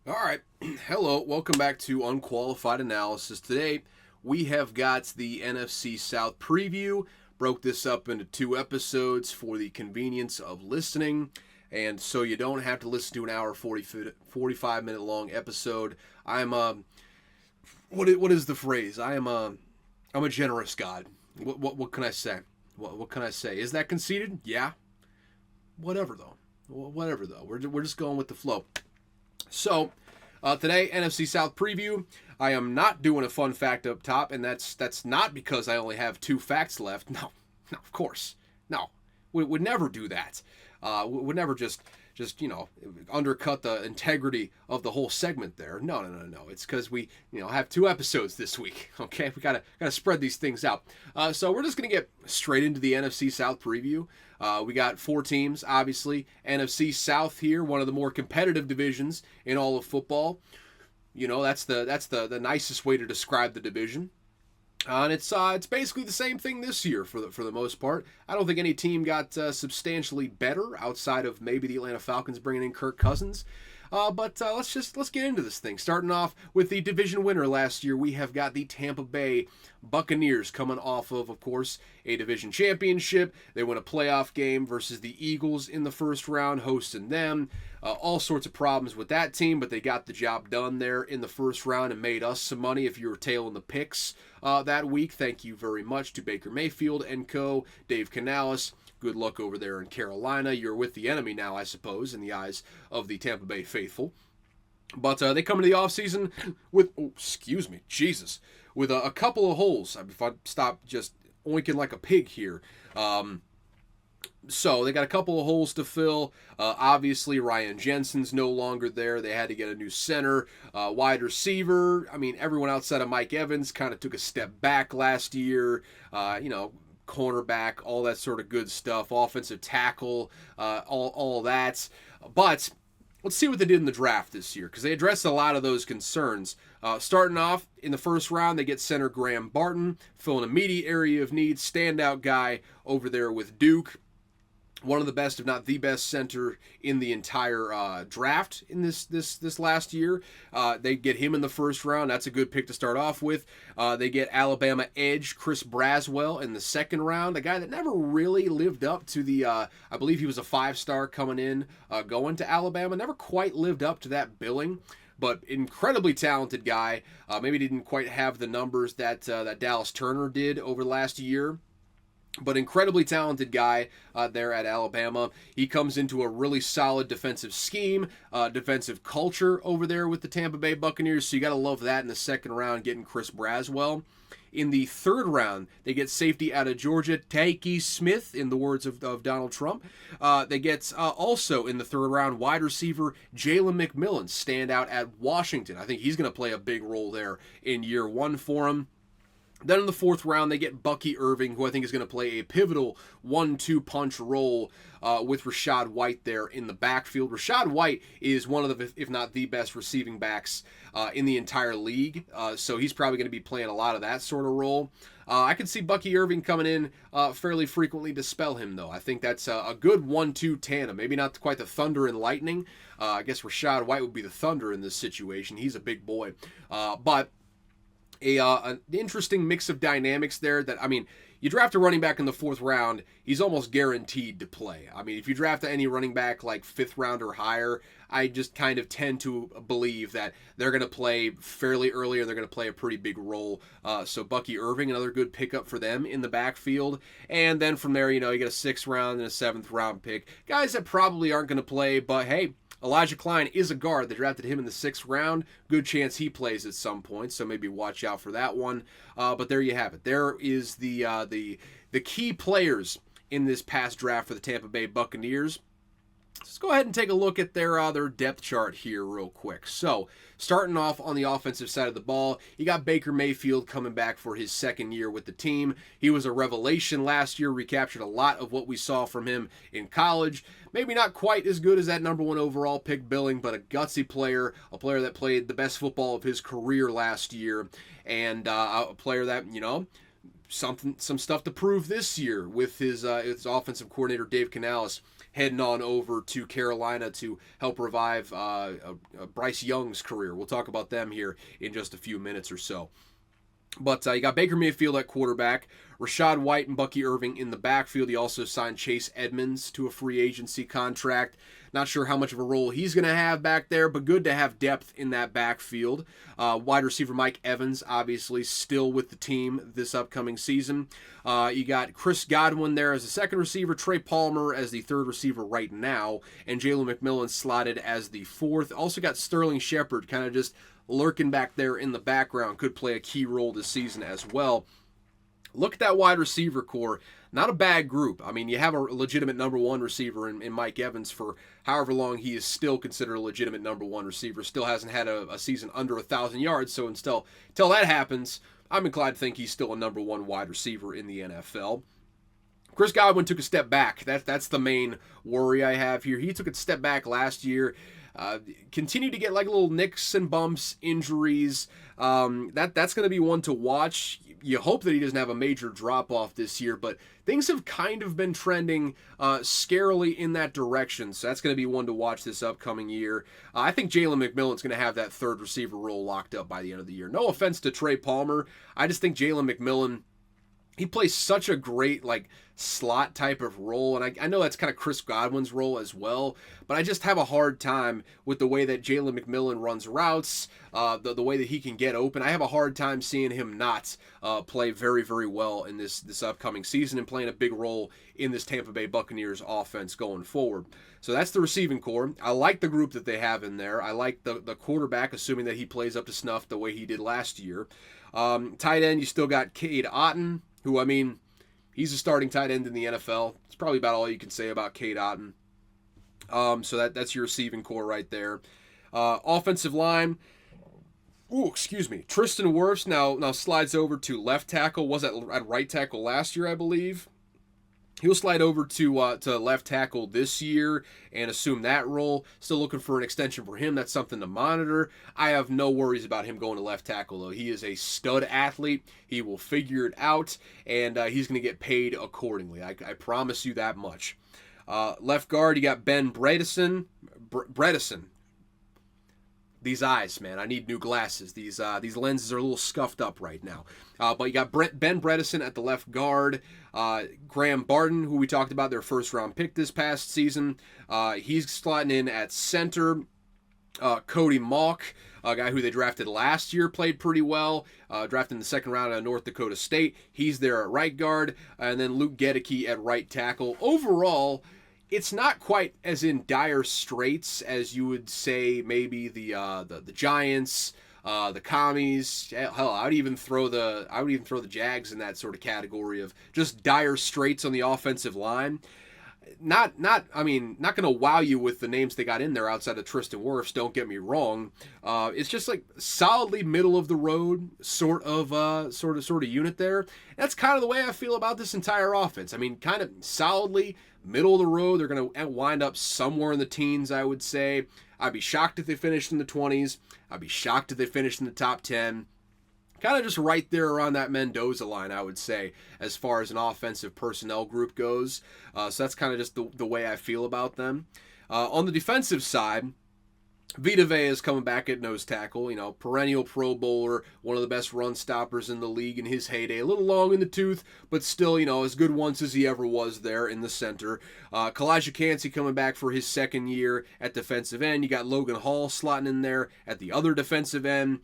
All right. Hello. Welcome back to Unqualified Analysis. Today, we have got the NFC South Preview. Broke this up into two episodes for the convenience of listening. And so you don't have to listen to an hour 45 minute long episode. I'm what is the phrase? I'm a generous God. What can I say? What can I say? Is that conceited? Yeah. Whatever though. Whatever though. We're just going with the flow. So, today, NFC South Preview. I am not doing a fun fact up top, and that's not because I only have two facts left. No, of course. No. We would never do that. We would never just undercut the integrity of the whole segment there. No. It's because we have two episodes this week. Okay, we gotta spread these things out. So we're just gonna get straight into the NFC South preview. We got four teams, obviously. NFC South here, one of the more competitive divisions in all of football. That's the nicest way to describe the division. And it's basically the same thing this year for the most part. I don't think any team got substantially better outside of maybe the Atlanta Falcons bringing in Kirk Cousins. But let's get into this thing. Starting off with the division winner last year, we have got the Tampa Bay Buccaneers coming off of course, a division championship. They win a playoff game versus the Eagles in the first round, hosting them. All sorts of problems with that team, but they got the job done there in the first round and made us some money if you were tailing the picks that week. Thank you very much to Baker Mayfield and co. Dave Canales. Good luck over there in Carolina. You're with the enemy now, I suppose, in the eyes of the Tampa Bay faithful. But they come into the offseason with, Jesus, with a couple of holes. If I stop just oinking like a pig here. So they got a couple of holes to fill. Obviously, Ryan Jensen's no longer there. They had to get a new center, wide receiver. I mean, everyone outside of Mike Evans kind of took a step back last year. Cornerback, all that sort of good stuff. Offensive tackle, all that. But let's see what they did in the draft this year, because they addressed a lot of those concerns. Starting off in the first round, they get center Graham Barton, fill an immediate area of need, standout guy over there with Duke. One of the best, if not the best, center in the entire draft in this last year. They get him in the first round. That's a good pick to start off with. They get Alabama edge Chris Braswell in the second round, a guy that never really lived up to the. I believe he was a 5-star coming in, going to Alabama. Never quite lived up to that billing. But incredibly talented guy. Maybe didn't quite have the numbers that Dallas Turner did over the last year. But incredibly talented guy there at Alabama. He comes into a really solid defensive scheme, defensive culture over there with the Tampa Bay Buccaneers. So you got to love that in the second round, getting Chris Braswell. In the third round, they get safety out of Georgia, Takey Smith, in the words of Donald Trump. They get also in the third round, wide receiver Jalen McMillan, stand out at Washington. I think he's going to play a big role there in year one for him. Then in the fourth round, they get Bucky Irving, who I think is going to play a pivotal 1-2 punch role with Rachaad White there in the backfield. Rachaad White is one of the, if not the best receiving backs in the entire league, so he's probably going to be playing a lot of that sort of role. I could see Bucky Irving coming in fairly frequently to spell him, though. I think that's a good 1-2 tandem. Maybe not quite the Thunder and Lightning. I guess Rachaad White would be the Thunder in this situation. He's a big boy. But an interesting mix of dynamics there that, I mean, you draft a running back in the fourth round, he's almost guaranteed to play. I mean, if you draft any running back like fifth round or higher, I just kind of tend to believe that they're going to play fairly early or they're going to play a pretty big role. So Bucky Irving, another good pickup for them in the backfield. And then from there, you get a sixth round and a seventh round pick. Guys that probably aren't going to play, but hey, Elijah Klein is a guard. They drafted him in the sixth round. Good chance he plays at some point, so maybe watch out for that one. But there you have it. There is the key players in this past draft for the Tampa Bay Buccaneers. Let's go ahead and take a look at their depth chart here real quick. So, starting off on the offensive side of the ball, you got Baker Mayfield coming back for his second year with the team. He was a revelation last year, recaptured a lot of what we saw from him in college. Maybe not quite as good as that number one overall pick billing, but a gutsy player, a player that played the best football of his career last year, and a player that, some stuff to prove this year with his offensive coordinator Dave Canales heading on over to Carolina to help revive Bryce Young's career. We'll talk about them here in just a few minutes or so. But you got Baker Mayfield at quarterback, Rachaad White and Bucky Irving in the backfield. He also signed Chase Edmonds to a free agency contract. Not sure how much of a role he's going to have back there, but good to have depth in that backfield. Wide receiver Mike Evans, obviously, still with the team this upcoming season. You got Chris Godwin there as the second receiver, Trey Palmer as the third receiver right now, and Jalen McMillan slotted as the fourth. Also got Sterling Shepard kind of just lurking back there in the background, could play a key role this season as well. Look at that wide receiver core. Not a bad group. I mean, you have a legitimate number one receiver in Mike Evans for however long he is still considered a legitimate number one receiver. Still hasn't had a season under 1,000 yards, so until that happens, I'm inclined to think he's still a number one wide receiver in the NFL. Chris Godwin took a step back. That's the main worry I have here. He took a step back last year. Continued to get like little nicks and bumps, injuries. That's going to be one to watch. You hope that he doesn't have a major drop-off this year, but things have kind of been trending scarily in that direction, so that's going to be one to watch this upcoming year. I think Jalen McMillan's going to have that third receiver role locked up by the end of the year. No offense to Trey Palmer. I just think Jalen McMillan, he plays such a great slot type of role, and I know that's kind of Chris Godwin's role as well, but I just have a hard time with the way that Jalen McMillan runs routes, the way that he can get open. I have a hard time seeing him not play very, very well in this upcoming season and playing a big role in this Tampa Bay Buccaneers offense going forward. So that's the receiving core. I like the group that they have in there. I like the quarterback, assuming that he plays up to snuff the way he did last year. Tight end, you still got Cade Otton, who, I mean, he's a starting tight end in the NFL. It's probably about all you can say about Cade Otton. So that's your receiving core right there. Offensive line. Tristan Wirfs now slides over to left tackle. Was at right tackle last year, I believe. He'll slide over to left tackle this year and assume that role. Still looking for an extension for him. That's something to monitor. I have no worries about him going to left tackle, though. He is a stud athlete. He will figure it out, and he's going to get paid accordingly. I promise you that much. Left guard, you got Ben Bredesen. These eyes, man, I need new glasses. These lenses are a little scuffed up right now. But you got Ben Bredesen at the left guard. Graham Barton, who we talked about, their first-round pick this past season. He's slotting in at center. Cody Mauch, a guy who they drafted last year, played pretty well. Drafted in the second round out of North Dakota State. He's there at right guard. And then Luke Gedeke at right tackle. Overall, it's not quite as in dire straits as you would say maybe the Giants, the Commies. Hell, I would even throw the Jags in that sort of category of just dire straits on the offensive line. Not going to wow you with the names they got in there outside of Tristan Wirfs, don't get me wrong. It's just like solidly middle of the road sort of unit there. That's kind of the way I feel about this entire offense. I mean, kind of solidly middle of the road. They're going to wind up somewhere in the teens, I would say. I'd be shocked if they finished in the 20s. I'd be shocked if they finished in the top 10. Kind of just right there around that Mendoza line, I would say, as far as an offensive personnel group goes. So that's kind of just the way I feel about them. On the defensive side, Vita Vea is coming back at nose tackle, perennial Pro Bowler, one of the best run stoppers in the league in his heyday. A little long in the tooth, but still, as good once as he ever was there in the center. Kalijah Kancey coming back for his second year at defensive end. You got Logan Hall slotting in there at the other defensive end.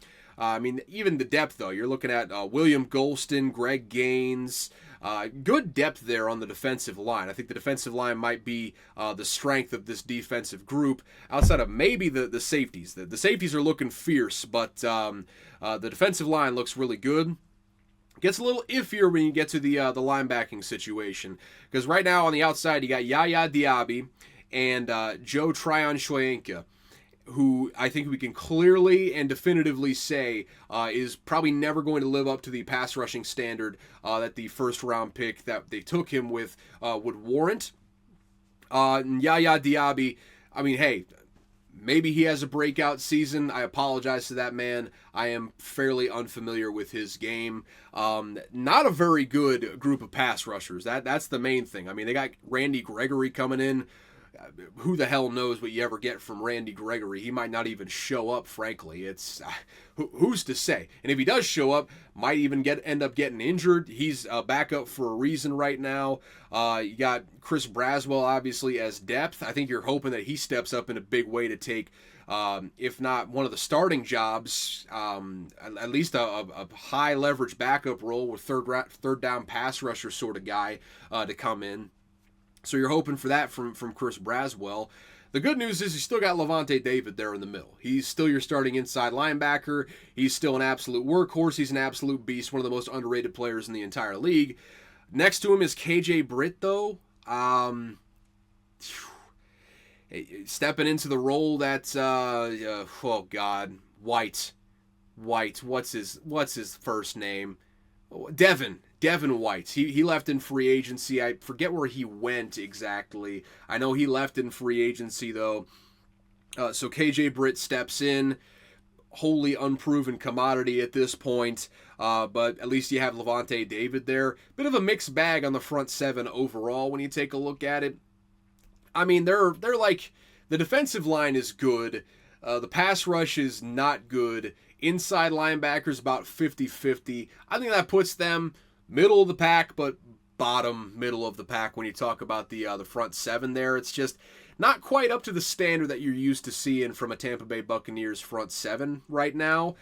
Even the depth, though, you're looking at William Golston, Greg Gaines. Good depth there on the defensive line. I think the defensive line might be the strength of this defensive group outside of maybe the safeties. The safeties are looking fierce, but the defensive line looks really good. Gets a little iffier when you get to the linebacking situation, because right now on the outside you got Yaya Diaby and Joe Tryon-Shoyinka, who I think we can clearly and definitively say is probably never going to live up to the pass rushing standard that the first round pick that they took him with would warrant. Yaya Diaby, Maybe he has a breakout season. I apologize to that man. I am fairly unfamiliar with his game. Not a very good group of pass rushers. That's the main thing. I mean, they got Randy Gregory coming in. Who the hell knows what you ever get from Randy Gregory? He might not even show up, frankly. It's who's to say? And if he does show up, might even end up getting injured. He's a backup for a reason right now. You got Chris Braswell, obviously, as depth. I think you're hoping that he steps up in a big way to take, if not one of the starting jobs, at least a high leverage backup role with third down pass rusher sort of guy to come in. So you're hoping for that from Chris Braswell. The good news is you still got Levante David there in the middle. He's still your starting inside linebacker. He's still an absolute workhorse. He's an absolute beast, one of the most underrated players in the entire league. Next to him is KJ Britt, though. Stepping into the role that's, oh God, White. What's his first name? Devin White. He left in free agency. I forget where he went exactly. I know he left in free agency, though. So KJ Britt steps in. Wholly unproven commodity at this point. But at least you have Levante David there. Bit of a mixed bag on the front seven overall when you take a look at it. I mean, they're like, the defensive line is good. The pass rush is not good. Inside linebackers about 50-50. I think that puts them middle of the pack, but bottom middle of the pack when you talk about the front seven there. It's just not quite up to the standard that you're used to seeing from a Tampa Bay Buccaneers front seven right now.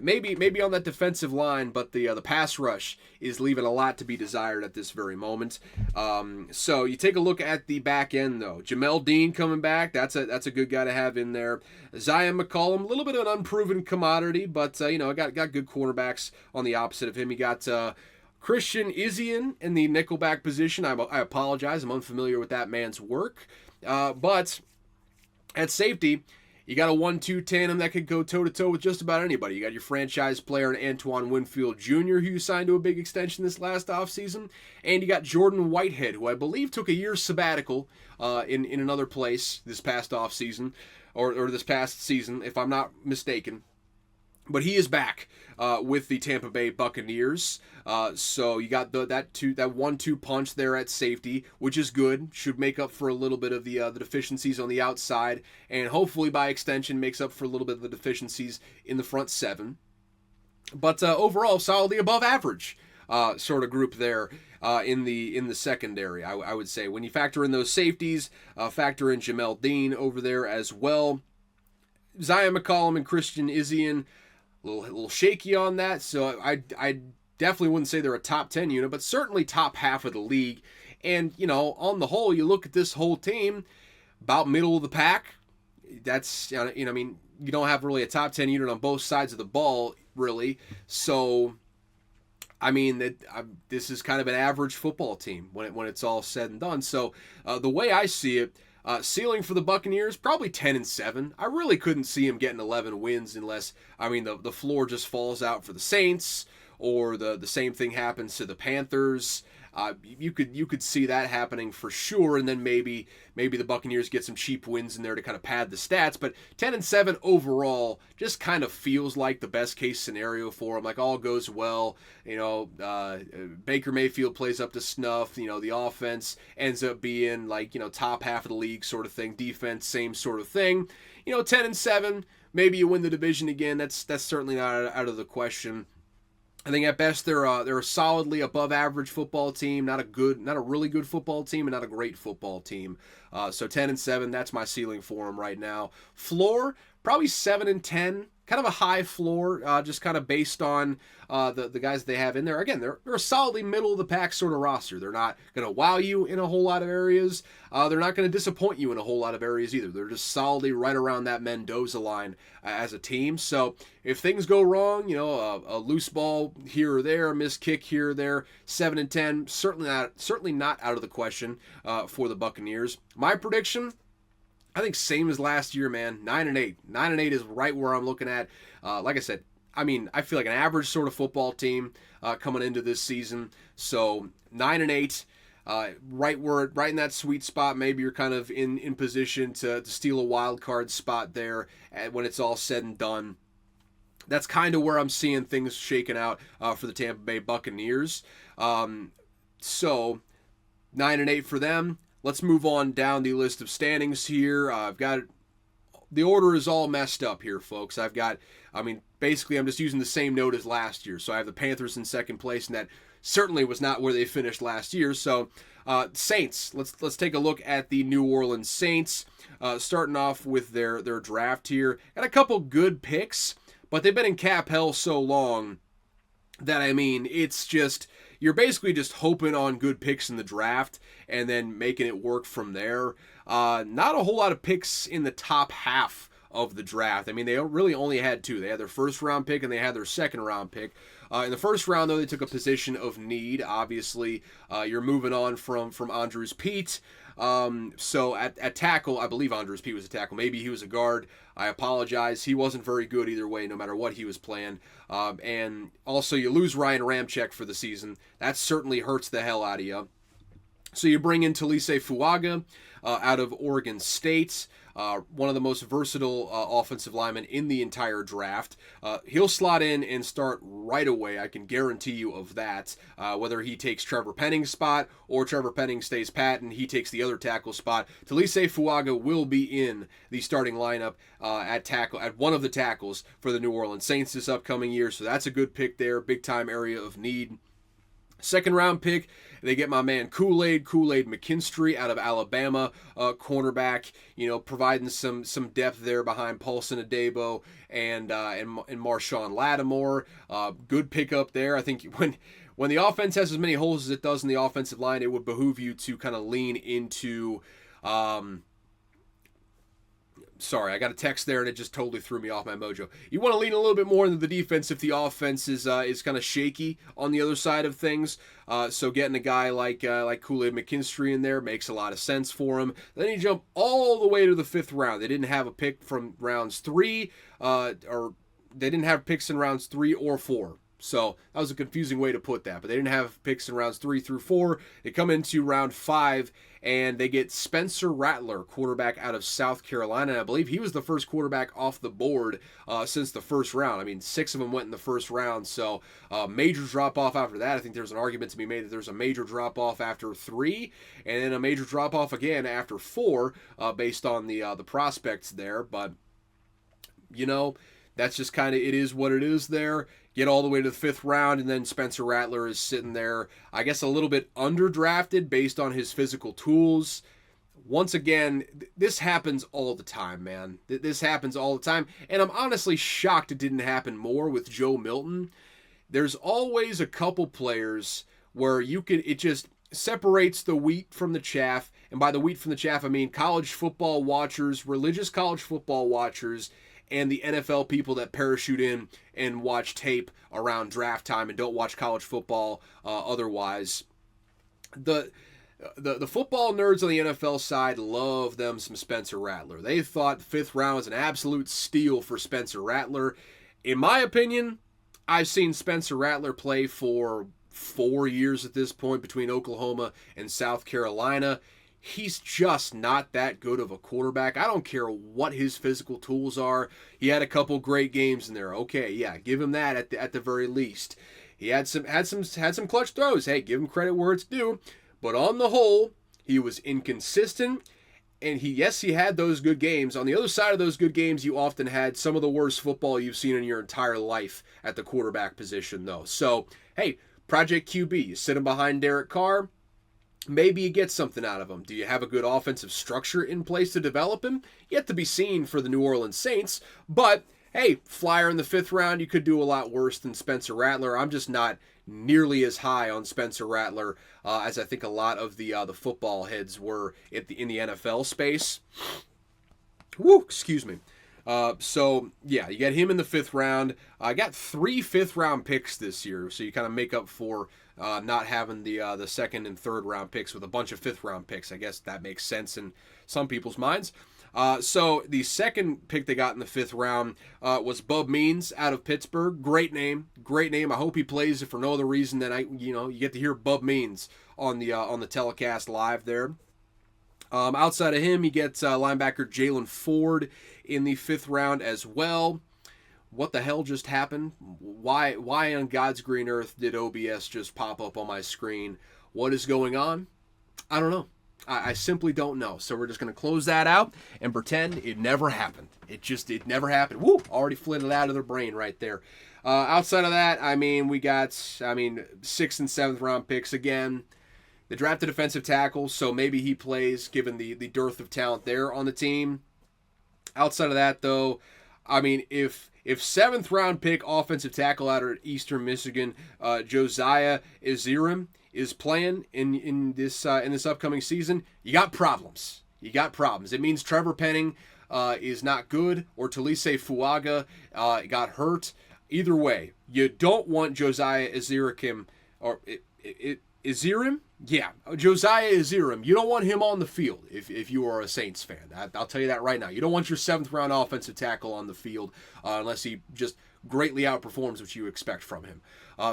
Maybe on that defensive line, but the pass rush is leaving a lot to be desired at this very moment. So you take a look at the back end, though. Jamel Dean coming back. That's a good guy to have in there. Zion McCollum, a little bit of an unproven commodity, but got good cornerbacks on the opposite of him. You got Christian Izien in the nickelback position. I apologize. I'm unfamiliar with that man's work. But at safety, you got a 1-2 tandem that could go toe-to-toe with just about anybody. You got your franchise player in Antoine Winfield Jr., who you signed to a big extension this last offseason. And you got Jordan Whitehead, who I believe took a year's sabbatical in another place this past offseason, or this past season, if I'm not mistaken. But he is back with the Tampa Bay Buccaneers. So you got that 1-2 punch there at safety, which is good. Should make up for a little bit of the deficiencies on the outside, and hopefully by extension makes up for a little bit of the deficiencies in the front seven. But overall, solidly above average sort of group there in the secondary. I would say when you factor in those safeties, factor in Jamel Dean over there as well. Zion McCollum and Christian Izien, a little shaky on that, so I definitely wouldn't say they're a top 10 unit, but certainly top half of the league. And, on the whole, you look at this whole team, about middle of the pack. That's, I mean, you don't have really a top 10 unit on both sides of the ball, really. So, I mean, this is kind of an average football team when it's all said and done. So, the way I see it, ceiling for the Buccaneers, probably 10-7. I really couldn't see him getting 11 wins unless, the floor just falls out for the Saints, or the same thing happens to the Panthers. You could see that happening for sure, and then maybe the Buccaneers get some cheap wins in there to kind of pad the stats. But 10-7 overall just kind of feels like the best case scenario for them. Like all goes well, Baker Mayfield plays up to snuff. The offense ends up being like top half of the league sort of thing. Defense, same sort of thing. 10-7. Maybe you win the division again. That's certainly not out of the question. I think at best they're a solidly above average football team, not a really good football team, and not a great football team. So 10-7, that's my ceiling for them right now. Floor, probably 7-10, kind of a high floor, just kind of based on the guys they have in there. Again, they're a solidly middle of the pack sort of roster. They're not going to wow you in a whole lot of areas. They're not going to disappoint you in a whole lot of areas either. They're just solidly right around that Mendoza line as a team. So if things go wrong, a loose ball here or there, a missed kick here or there, 7-10, certainly not out of the question for the Buccaneers. My prediction, I think same as last year, man. 9-8. 9-8 is right where I'm looking at. Like I said, I feel like an average sort of football team coming into this season. So 9-8. right in that sweet spot. Maybe you're kind of in position to steal a wild card spot there when it's all said and done. That's kind of where I'm seeing things shaking out for the Tampa Bay Buccaneers. So 9-8 for them. Let's move on down the list of standings here. I've got the order is all messed up here, folks. Basically, I'm just using the same note as last year. So I have the Panthers in second place, and that certainly was not where they finished last year. So Saints, let's take a look at the New Orleans Saints. Starting off with their draft here. Got a couple good picks, but they've been in cap hell so long that, it's just, you're basically just hoping on good picks in the draft and then making it work from there. Not a whole lot of picks in the top half of the draft. They really only had two. They had their first round pick and they had their second round pick. In the first round, though, they took a position of need. Obviously, you're moving on from Andrews Pete. So at tackle, I believe Andrews Pete was a tackle. Maybe he was a guard. I apologize. He wasn't very good either way, no matter what he was playing. And also, you lose Ryan Ramczyk for the season. That certainly hurts the hell out of you. So you bring in Talise Fuaga out of Oregon State, one of the most versatile offensive linemen in the entire draft. He'll slot in and start right away, I can guarantee you of that, whether he takes Trevor Penning's spot or Trevor Penning stays pat and he takes the other tackle spot. Talise Fuaga will be in the starting lineup at one of the tackles for the New Orleans Saints this upcoming year, so that's a good pick there, big-time area of need. Second round pick, they get my man Kool-Aid McKinstry out of Alabama, cornerback, providing some depth there behind Paulson Adebo and Marshawn Lattimore. Good pickup there. I think when the offense has as many holes as it does in the offensive line, it would behoove you to kind of lean into. Sorry, I got a text there and it just totally threw me off my mojo. You want to lean a little bit more into the defense if the offense is kind of shaky on the other side of things. So getting a guy like Kool-Aid McKinstry in there makes a lot of sense for him. Then you jump all the way to the fifth round. They didn't have a pick from rounds 3, or they didn't have picks in rounds 3 or 4. So that was a confusing way to put that. But they didn't have picks in rounds 3 through 4. They come into round 5, and they get Spencer Rattler, quarterback out of South Carolina. And I believe he was the first quarterback off the board since the first round. 6 of them went in the first round. So major drop-off after that. I think there's an argument to be made that there's a major drop-off after 3, and then a major drop-off again after 4 based on the prospects there. But, that's just kind of, it is what it is there. Get all the way to the 5th round, and then Spencer Rattler is sitting there, I guess, a little bit underdrafted based on his physical tools. Once again, this happens all the time, man. This happens all the time, and I'm honestly shocked it didn't happen more with Joe Milton. There's always a couple players where it just separates the wheat from the chaff, and by the wheat from the chaff, I mean college football watchers, religious college football watchers, and the NFL people that parachute in and watch tape around draft time and don't watch college football otherwise. The football nerds on the NFL side love them some Spencer Rattler. They thought the 5th round was an absolute steal for Spencer Rattler. In my opinion, I've seen Spencer Rattler play for 4 years at this point between Oklahoma and South Carolina. He's just not that good of a quarterback. I don't care what his physical tools are. He had a couple great games in there. Okay, yeah, give him that at the very least. He had some clutch throws. Hey, give him credit where it's due. But on the whole, he was inconsistent. And he had those good games. On the other side of those good games, you often had some of the worst football you've seen in your entire life at the quarterback position, though. So, hey, Project QB, you sit him behind Derek Carr. Maybe you get something out of him. Do you have a good offensive structure in place to develop him? Yet to be seen for the New Orleans Saints. But, hey, flyer in the 5th round, you could do a lot worse than Spencer Rattler. I'm just not nearly as high on Spencer Rattler as I think a lot of the football heads were in the NFL space. Woo, excuse me. So, yeah, you get him in the 5th round. I got 3 5th-round picks this year, so you kind of make up for not having the 2nd and 3rd round picks with a bunch of 5th-round picks. I guess that makes sense in some people's minds. So the second pick they got in the 5th round was Bub Means out of Pittsburgh. Great name, great name. I hope he plays it for no other reason than you get to hear Bub Means on the telecast live there. Outside of him, he gets linebacker Jalen Ford in the 5th round as well. What the hell just happened? Why on God's green earth did OBS just pop up on my screen? What is going on? I don't know. I simply don't know. So we're just going to close that out and pretend it never happened. It never happened. Woo! Already flitted out of their brain right there. Outside of that, we got 6th and 7th round picks again. They drafted defensive tackle, so maybe he plays given the dearth of talent there on the team. Outside of that, though, if 7th round pick offensive tackle out of Eastern Michigan, Josiah Ezirim, is playing in this upcoming season, you got problems. It means Trevor Penning is not good, or Talise Fuaga got hurt. Either way, you don't want Josiah Ezirim, or Ezirim? Yeah, Josiah Ezirim. You don't want him on the field if you are a Saints fan. I'll tell you that right now. You don't want your 7th round offensive tackle on the field unless he just greatly outperforms what you expect from him.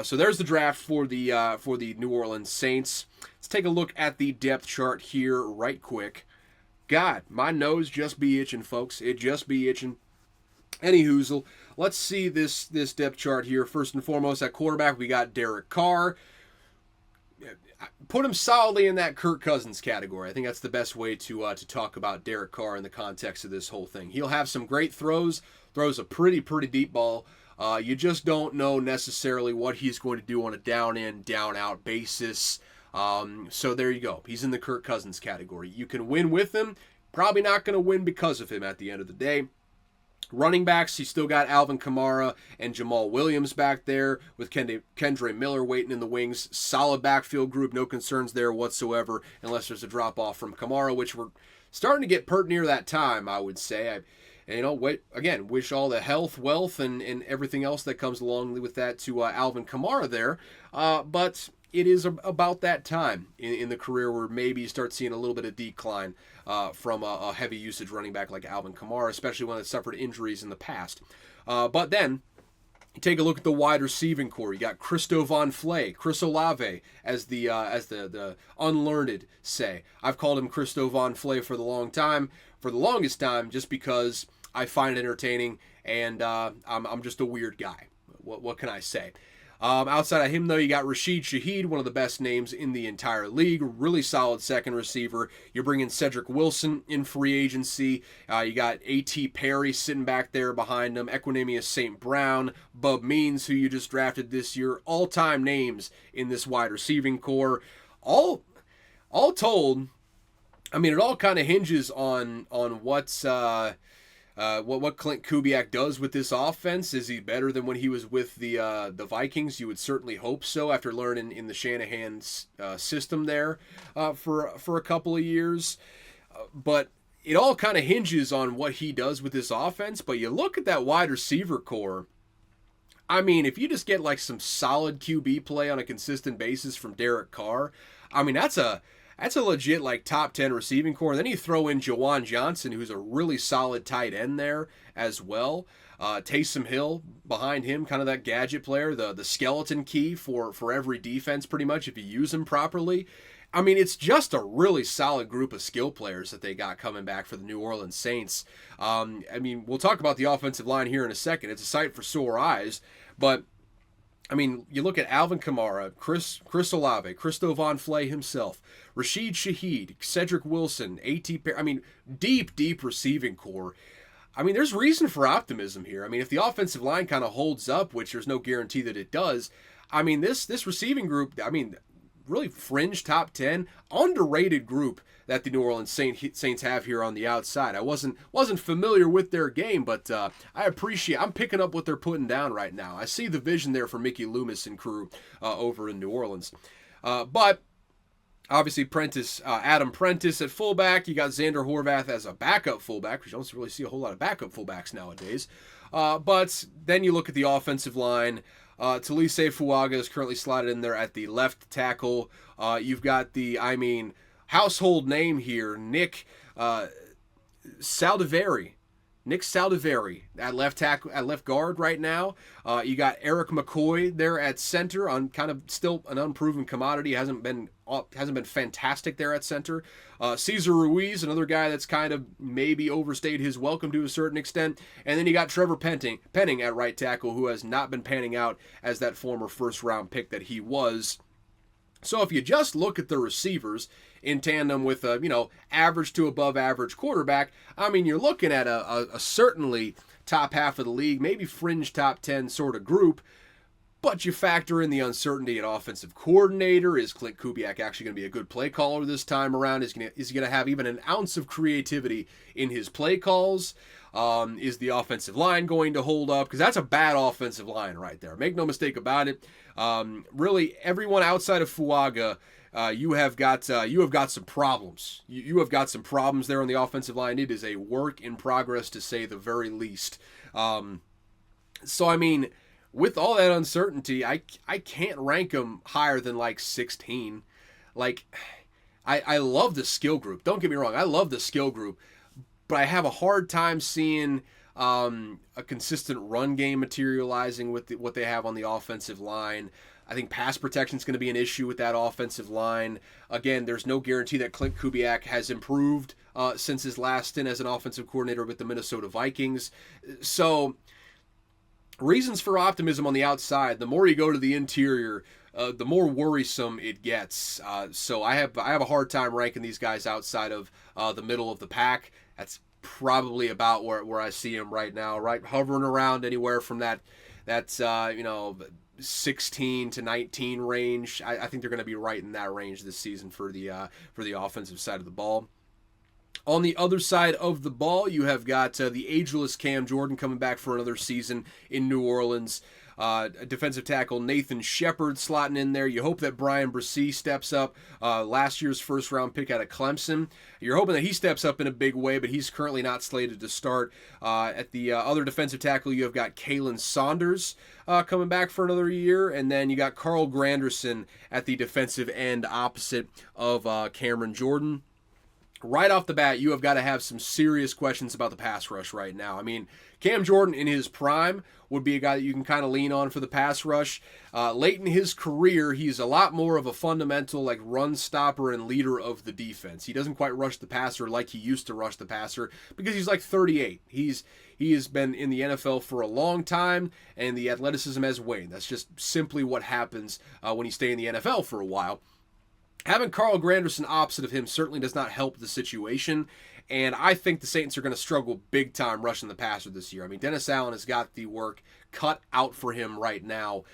So there's the draft for the New Orleans Saints. Let's take a look at the depth chart here right quick. God, my nose just be itching, folks. It just be itching. Any hoozle. Let's see this depth chart here. First and foremost, at quarterback, we got Derek Carr. Put him solidly in that Kirk Cousins category. I think that's the best way to talk about Derek Carr in the context of this whole thing. He'll have some great throws a pretty deep ball. You just don't know necessarily what he's going to do on a down-in, down-out basis. So there you go. He's in the Kirk Cousins category. You can win with him. Probably not going to win because of him at the end of the day. Running backs, he's still got Alvin Kamara and Jamal Williams back there with Kendre Miller waiting in the wings. Solid backfield group, no concerns there whatsoever, unless there's a drop-off from Kamara, which we're starting to get pert near that time, I would say. Wish all the health, wealth, and everything else that comes along with that to Alvin Kamara there. But it is about that time in the career where maybe you start seeing a little bit of decline from a heavy usage running back like Alvin Kamara, especially when it suffered injuries in the past. But then, you take a look at the wide receiving core. You got Christo Von Flay, Chris Olave, as the unlearned say. I've called him Christo Von Flay for the longest time, just because I find it entertaining, and I'm just a weird guy. What can I say? Outside of him, though, you got Rashid Shaheed, one of the best names in the entire league. Really solid second receiver. You're bringing Cedric Wilson in free agency. You got A.T. Perry sitting back there behind him. Equinemius St. Brown. Bub Means, who you just drafted this year. All-time names in this wide receiving core. All told, it all kind of hinges on what's... what Clint Kubiak does with this offense. Is he better than when he was with the Vikings? You would certainly hope so after learning in the Shanahan's system there for a couple of years. But it all kind of hinges on what he does with this offense. But you look at that wide receiver core. If you just get like some solid QB play on a consistent basis from Derek Carr, that's a legit like top 10 receiving core. And then you throw in Jawan Johnson, who's a really solid tight end there as well. Taysom Hill behind him, kind of that gadget player, the skeleton key for every defense pretty much if you use him properly. It's just a really solid group of skill players that they got coming back for the New Orleans Saints. We'll talk about the offensive line here in a second. It's a sight for sore eyes, but you look at Alvin Kamara, Chris Olave, Christo Von Flay himself, Rashid Shaheed, Cedric Wilson, A.T. Perry. Deep receiving core. There's reason for optimism here. If the offensive line kind of holds up, which there's no guarantee that it does, this receiving group, really fringe top 10, underrated group that the New Orleans Saints have here on the outside. I wasn't familiar with their game, but I'm picking up what they're putting down right now. I see the vision there for Mickey Loomis and crew over in New Orleans. But obviously Adam Prentice at fullback. You got Xander Horvath as a backup fullback, which you don't really see a whole lot of backup fullbacks nowadays. But then you look at the offensive line. Talise Fuaga is currently slotted in there at the left tackle. You've got household name here, Nick Saldiveri. Nick Saldiveri at left tackle, at left guard right now. You got Eric McCoy there at center, on kind of still an unproven commodity. Hasn't been fantastic there at center. Cesar Ruiz, another guy that's kind of maybe overstayed his welcome to a certain extent. And then you got Trevor Penning at right tackle, who has not been panning out as that former first round pick that he was. So if you just look at the receivers in tandem with a, average to above average quarterback, I mean, you're looking at a certainly top half of the league, maybe fringe top 10 sort of group. But you factor in the uncertainty at offensive coordinator. Is Clint Kubiak actually going to be a good play caller this time around? Is he going to have even an ounce of creativity in his play calls? Is the offensive line going to hold up? Because that's a bad offensive line right there. Make no mistake about it. Really, everyone outside of Fuaga, you have got some problems. You have got some problems there on the offensive line. It is a work in progress, to say the very least. So I mean, with all that uncertainty, I can't rank them higher than like 16. Like, I love the skill group. Don't get me wrong. I love the skill group. But I have a hard time seeing a consistent run game materializing with what they have on the offensive line. I think pass protection is going to be an issue with that offensive line. Again, there's no guarantee that Clint Kubiak has improved since his last stint as an offensive coordinator with the Minnesota Vikings. So, reasons for optimism on the outside. The more you go to the interior, the more worrisome it gets. So I have a hard time ranking these guys outside of the middle of the pack. That's probably about where I see him right now, right, hovering around anywhere from that 16 to 19 range. I think they're going to be right in that range this season for the offensive side of the ball. On the other side of the ball, you have got the ageless Cam Jordan coming back for another season in New Orleans. Defensive tackle Nathan Shepard slotting in there. You hope that Brian Bresee steps up, last year's first-round pick out of Clemson. You're hoping that he steps up in a big way, but he's currently not slated to start. At the other defensive tackle, you have got Kalen Saunders coming back for another year, and then you got Carl Granderson at the defensive end opposite of Cameron Jordan. Right off the bat, you have got to have some serious questions about the pass rush right now. I mean, Cam Jordan in his prime would be a guy that you can kind of lean on for the pass rush. Late in his career, he's a lot more of a fundamental like run stopper and leader of the defense. He doesn't quite rush the passer like he used to rush the passer because he's like 38. He has been in the NFL for a long time, and the athleticism has waned. That's just simply what happens when you stay in the NFL for a while. Having Carl Granderson opposite of him certainly does not help the situation, and I think the Saints are going to struggle big time rushing the passer this year. I mean, Dennis Allen has got the work cut out for him right now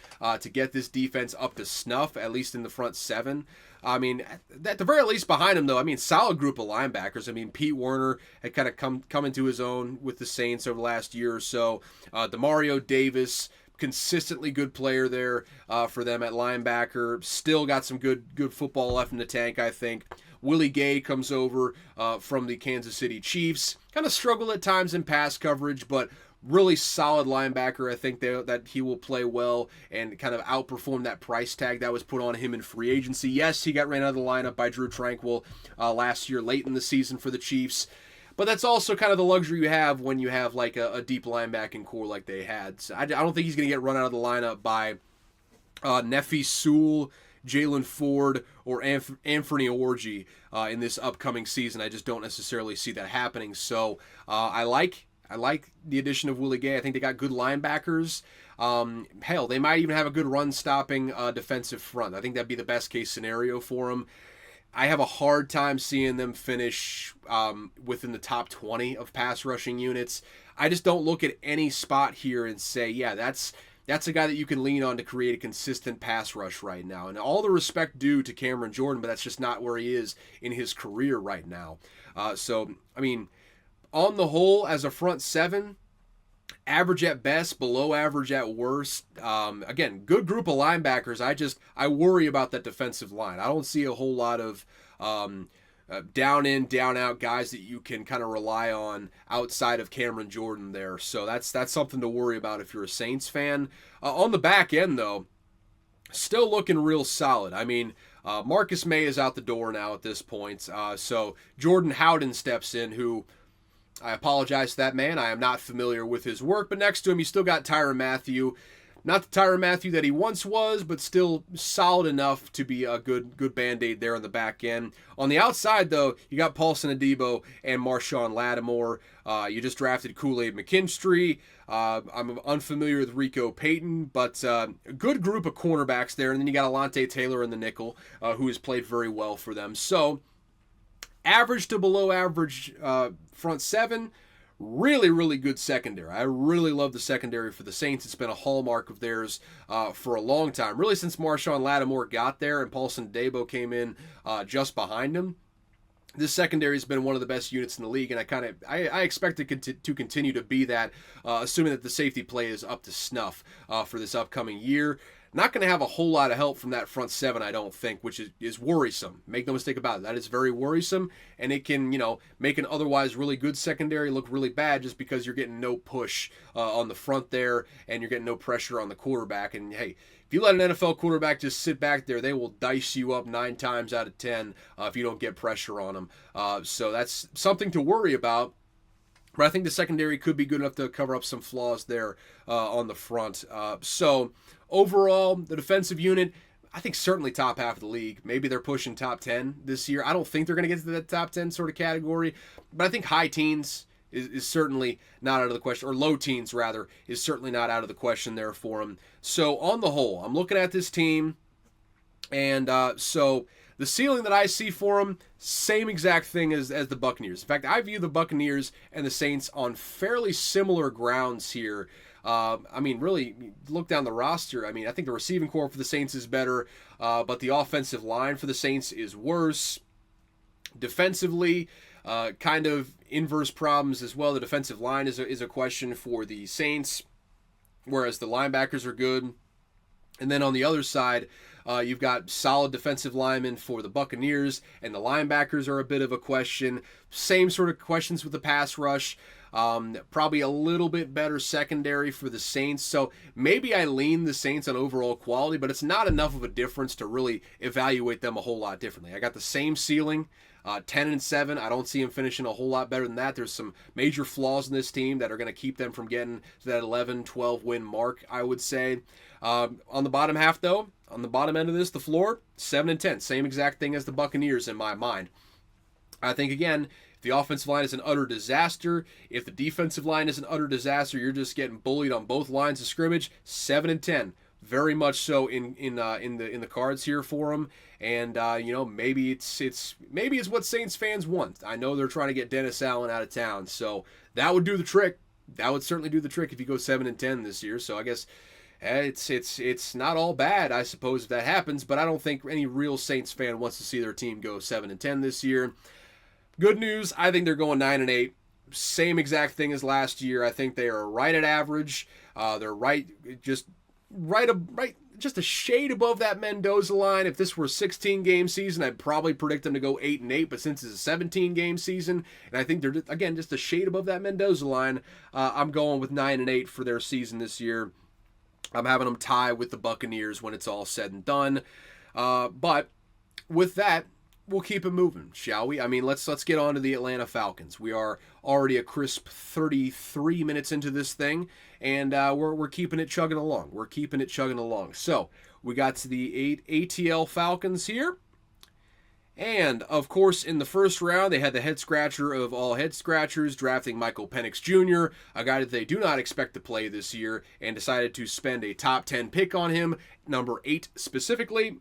to get this defense up to snuff, at least in the front seven. I mean, at the very least behind him, though, I mean, solid group of linebackers. I mean, Pete Werner had kind of come into his own with the Saints over the last year or so. Demario Davis, consistently good player there for them at linebacker. Still got some good football left in the tank, I think. Willie Gay comes over from the Kansas City Chiefs. Kind of struggled at times in pass coverage, but really solid linebacker. I think that he will play well and kind of outperform that price tag that was put on him in free agency. Yes, he got ran out of the lineup by Drew Tranquill last year late in the season for the Chiefs. But that's also kind of the luxury you have when you have like a deep linebacking core like they had. So I don't think he's going to get run out of the lineup by Nefi Sewell, Jalen Ford, or Anthony Orji in this upcoming season. I just don't necessarily see that happening. So I like the addition of Willie Gay. I think they got good linebackers. Hell, they might even have a good run-stopping defensive front. I think that'd be the best-case scenario for them. I have a hard time seeing them finish within the top 20 of pass rushing units. I just don't look at any spot here and say, yeah, that's a guy that you can lean on to create a consistent pass rush right now. And all the respect due to Cameron Jordan, but that's just not where he is in his career right now. So, I mean, on the whole, as a front seven, average at best, below average at worst. Again, good group of linebackers. I worry about that defensive line. I don't see a whole lot of down in, down out guys that you can kind of rely on outside of Cameron Jordan there. So that's something to worry about if you're a Saints fan. On the back end, though, still looking real solid. I mean, Marcus May is out the door now at this point. So Jordan Howden steps in, who I apologize to that man. I am not familiar with his work, but next to him, you still got Tyrann Mathieu. Not the Tyrann Mathieu that he once was, but still solid enough to be a good Band-Aid there on the back end. On the outside, though, you got Paulson Adebo and Marshawn Lattimore. You just drafted Kool-Aid McKinstry. I'm unfamiliar with Rico Payton, but a good group of cornerbacks there. And then you got Alontae Taylor in the nickel, who has played very well for them. So, average to below average front seven. Really, really good secondary. I really love the secondary for the Saints. It's been a hallmark of theirs for a long time. Really since Marshawn Lattimore got there and Paulson Adebo came in just behind him. This secondary has been one of the best units in the league, and I expect it to continue to be that, assuming that the safety play is up to snuff for this upcoming year. Not going to have a whole lot of help from that front seven, I don't think, which is worrisome. Make no mistake about it. That is very worrisome, and it can, make an otherwise really good secondary look really bad just because you're getting no push on the front there, and you're getting no pressure on the quarterback. And, hey, if you let an NFL quarterback just sit back there, they will dice you up 9 times out of 10 if you don't get pressure on them. So that's something to worry about. But I think the secondary could be good enough to cover up some flaws there on the front. So overall, the defensive unit, I think certainly top half of the league. Maybe they're pushing top 10 this year. I don't think they're going to get to that top 10 sort of category. But I think high teens is certainly not out of the question, or low teens rather, is certainly not out of the question there for them. So on the whole, I'm looking at this team, and so the ceiling that I see for them, same exact thing as the Buccaneers. In fact, I view the Buccaneers and the Saints on fairly similar grounds here. Really, look down the roster. I think the receiving core for the Saints is better, but the offensive line for the Saints is worse. Defensively, kind of inverse problems as well. The defensive line is a question for the Saints, whereas the linebackers are good. And then on the other side, you've got solid defensive linemen for the Buccaneers, and the linebackers are a bit of a question. Same sort of questions with the pass rush. Probably a little bit better secondary for the Saints. So maybe I lean the Saints on overall quality, but it's not enough of a difference to really evaluate them a whole lot differently. I got the same ceiling. 10-7. I don't see them finishing a whole lot better than that. There's some major flaws in this team that are going to keep them from getting to that 11-12 win mark, I would say. On the bottom half, though, on the bottom end of this, the floor, 7-10. Same exact thing as the Buccaneers in my mind. I think, again, if the offensive line is an utter disaster, if the defensive line is an utter disaster, you're just getting bullied on both lines of scrimmage, 7-10. Very much so in the cards here for them, and maybe it's what Saints fans want. I know they're trying to get Dennis Allen out of town, so that would do the trick. That would certainly do the trick if you go 7-10 this year. So I guess it's not all bad, I suppose, if that happens. But I don't think any real Saints fan wants to see their team go 7-10 this year. Good news, I think they're going 9-8. Same exact thing as last year. I think they are right at average. They're just a shade above that Mendoza line. If this were a 16-game season, I'd probably predict them to go 8-8, but since it's a 17-game season, and I think they're, again, just a shade above that Mendoza line, I'm going with 9-8 for their season this year. I'm having them tie with the Buccaneers when it's all said and done. But with that, we'll keep it moving, shall we? Let's get on to the Atlanta Falcons. We are already a crisp 33 minutes into this thing, and we're keeping it chugging along. So we got to the ATL Falcons here, and of course in the first round they had the head scratcher of all head scratchers, drafting Michael Penix Jr., a guy that they do not expect to play this year, and decided to spend a top 10 pick on him, number 8 specifically.